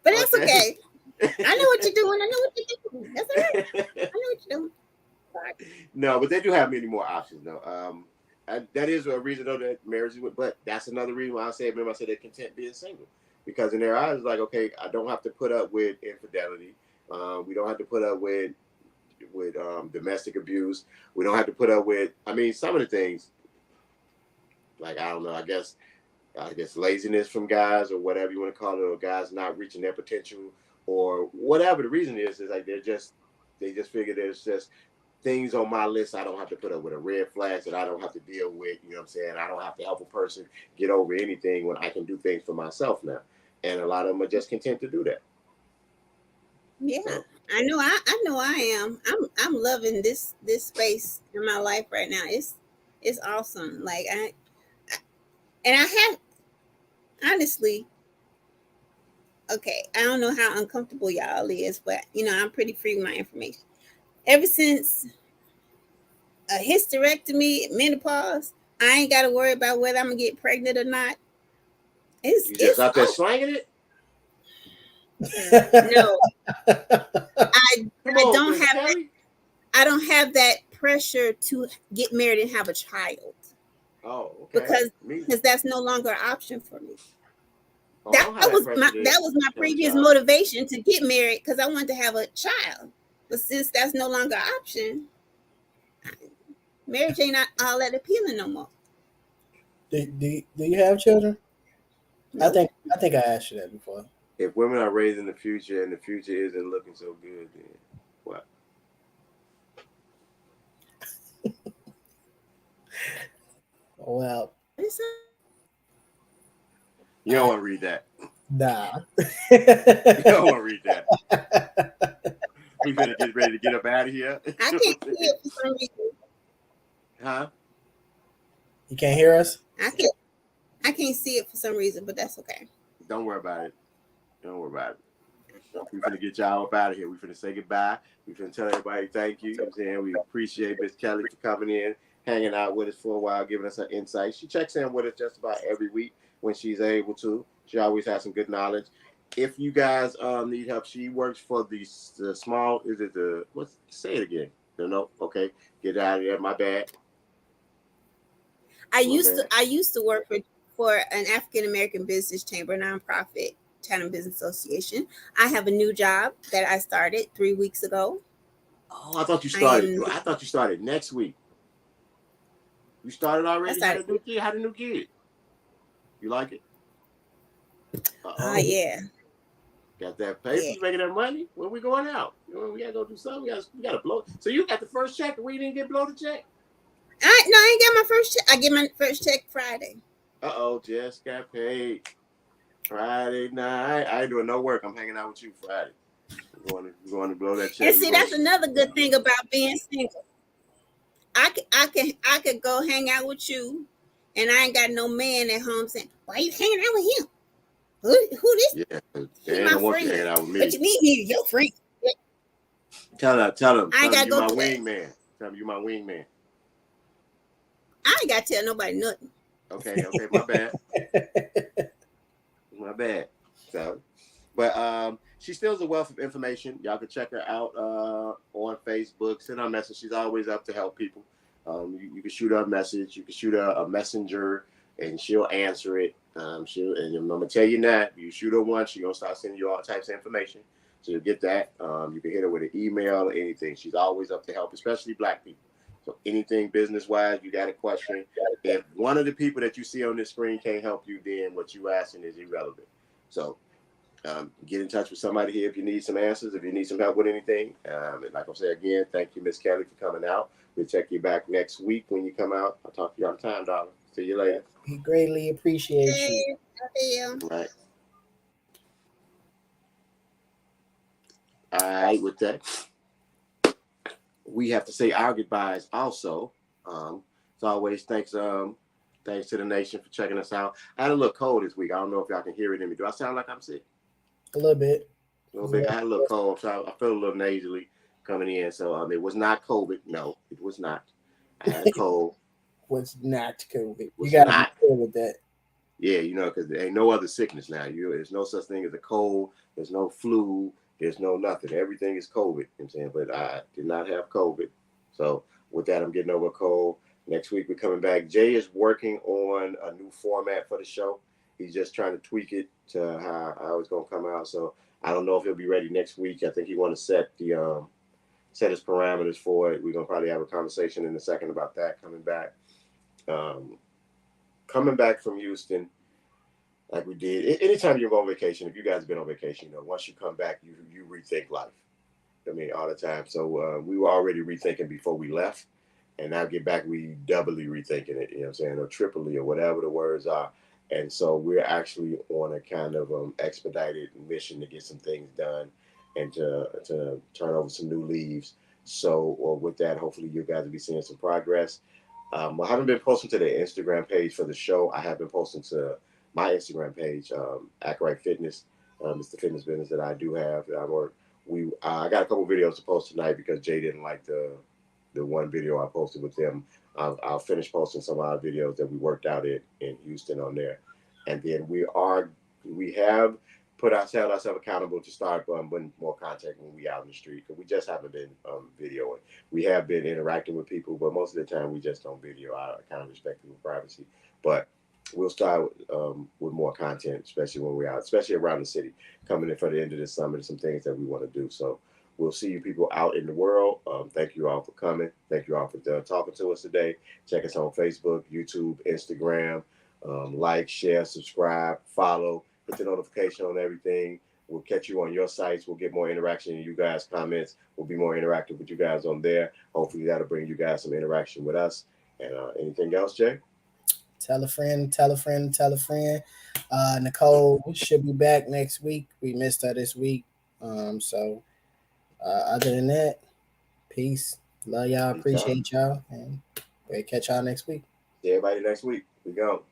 but that's okay. I know what you're doing. That's all right. I know what you're doing. No, but they do have many more options, though. That is a reason, though, that marriage is. But that's another reason why I said they're content being single, because in their eyes, like, okay, I don't have to put up with infidelity. We don't have to put up with domestic abuse. We don't have to put up with. Some of the things, like, I don't know. I guess laziness from guys, or whatever you want to call it, or guys not reaching their potential, or whatever the reason is like they just figure there's just things on my list I don't have to put up with, a red flags that I don't have to deal with. You know what I'm saying? I don't have to help a person get over anything when I can do things for myself now. And a lot of them are just content to do that. Yeah, So, I know. I know. I am. I'm loving this space in my life right now. It's awesome. Like and I have honestly. Okay, I don't know how uncomfortable y'all is, but I'm pretty free with my information. Ever since a hysterectomy, menopause, I ain't got to worry about whether I'm gonna get pregnant or not. It's you just it's out there slanging it? no, I Come I on, don't Miss have that. Kelly. I don't have that pressure to get married and have a child Oh, okay. because Me. that's no longer an option for me. Oh, I don't have that pressure to That was my have a previous child. motivation to get married because I wanted to have a child. But since that's no longer an option, marriage ain't not all that appealing no more. Do you have children? Nope. I think I asked you that before. If women are raised in the future and the future isn't looking so good, then what? Well, You don't want to read that. nah. You don't want to read that. We better get ready to get up out of here. I can't see it for some reason. Huh? You can't hear us? I can't see it for some reason, but that's okay. Don't worry about it. Don't worry about it. We finna get y'all up out of here. We finna say goodbye. We finna tell everybody thank you. You know what I'm saying? We appreciate Miss Kelly for coming in, hanging out with us for a while, giving us her insight. She checks in with us just about every week when she's able to. She always has some good knowledge. If you guys need help, she works for the small. Is it the what's? Say it again. No, okay. Get out of there. My bad. I used to work for an African American business chamber nonprofit, Chatham Business Association. I have a new job that I started 3 weeks ago. Oh, I thought you I started. am. I thought you started next week. You started I already? Had started. a new kid? Had a new kid? You like it? Oh yeah, Got that paper? yeah. You making that money? When we going out? We gotta go do something. We gotta blow. So you got the first check and we didn't get blow the check? I ain't got my first check. I get my first check Friday. Just got paid Friday night. I ain't doing no work. I'm hanging out with you Friday. We're going to blow that check. And see, that's another good thing about being single. I could go hang out with you, and I ain't got no man at home saying, "Why you hanging out with him? Who this? Yeah, He they my don't want you friend. hanging out with What me. you mean he your friend? Tell I him ain't gotta you go my through that. wingman. Tell him you my wingman. I ain't gotta tell nobody nothing. Okay, my bad. My bad. So, but she still's a wealth of information. Y'all can check her out on Facebook. Send her a message. She's always up to help people. You can shoot her a message. You can shoot her a messenger, and she'll answer it. And I'm gonna tell you now. You shoot her once, she's gonna start sending you all types of information. So you'll get that. You can hit her with an email or anything. She's always up to help, especially Black people. So anything business-wise, you got a question. If one of the people that you see on this screen can't help you, then what you asking is irrelevant. So get in touch with somebody here if you need some answers, if you need some help with anything. And like I said again, thank you, Miss Kelly, for coming out. We'll check you back next week when you come out. I'll talk to you on time, darling. See you later. We greatly appreciate you. All right. All right, with that, we have to say our goodbyes also. As always, thanks to the nation for checking us out. I had a little cold this week. I don't know if y'all can hear it in me. Do I sound like I'm sick? A little bit. A little bit. I had a little cold, so I felt a little nasally coming in. So it was not COVID. No, it was not. I had a cold. Was not COVID. Was You got to not. be clear with that. Yeah, because there ain't no other sickness now. There's no such thing as a cold. There's no flu. There's no nothing. Everything is COVID. You know what I'm saying, but I did not have COVID. So with that, I'm getting over a cold. Next week we're coming back. Jay is working on a new format for the show. He's just trying to tweak it to how it's gonna come out. So I don't know if he'll be ready next week. I think he want to set his parameters for it. We're gonna probably have a conversation in a second about that coming back. Coming back from Houston, like we did. Anytime you go on vacation, if you guys have been on vacation, once you come back, you rethink life. I mean, all the time. So we were already rethinking before we left, and now get back, we doubly rethinking it. You know what I'm saying, or triply, or whatever the words are. And so we're actually on a kind of expedited mission to get some things done, and to turn over some new leaves. So, with that, hopefully you guys will be seeing some progress. I haven't been posting to the Instagram page for the show. I have been posting to my Instagram page, Act Right Fitness. It's the fitness business that I do have. I got a couple videos to post tonight because Jay didn't like the one video I posted with them. I'll finish posting some of our videos that we worked out in Houston on there, and then we have put ourselves accountable to start putting more content when we out in the street, because we just haven't been videoing. We have been interacting with people, but most of the time we just don't video. I kind of respect people's privacy, but we'll start with more content, especially when we're out, especially around the city, coming in for the end of the summer. Some things that we want to do. So we'll see you people out in the world. Thank you all for coming. Thank you all for talking to us today. Check us on Facebook, YouTube, Instagram. Like, share, subscribe, follow, hit the notification on everything. We'll catch you on your sites. We'll get more interaction in you guys' comments. We'll be more interactive with you guys on there. Hopefully that'll bring you guys some interaction with us. And anything else, Jay? Tell a friend, tell a friend, tell a friend. Nicole should be back next week. We missed her this week. So other than that, peace. Love y'all. Appreciate y'all. And we'll catch y'all next week. See everybody next week. We go.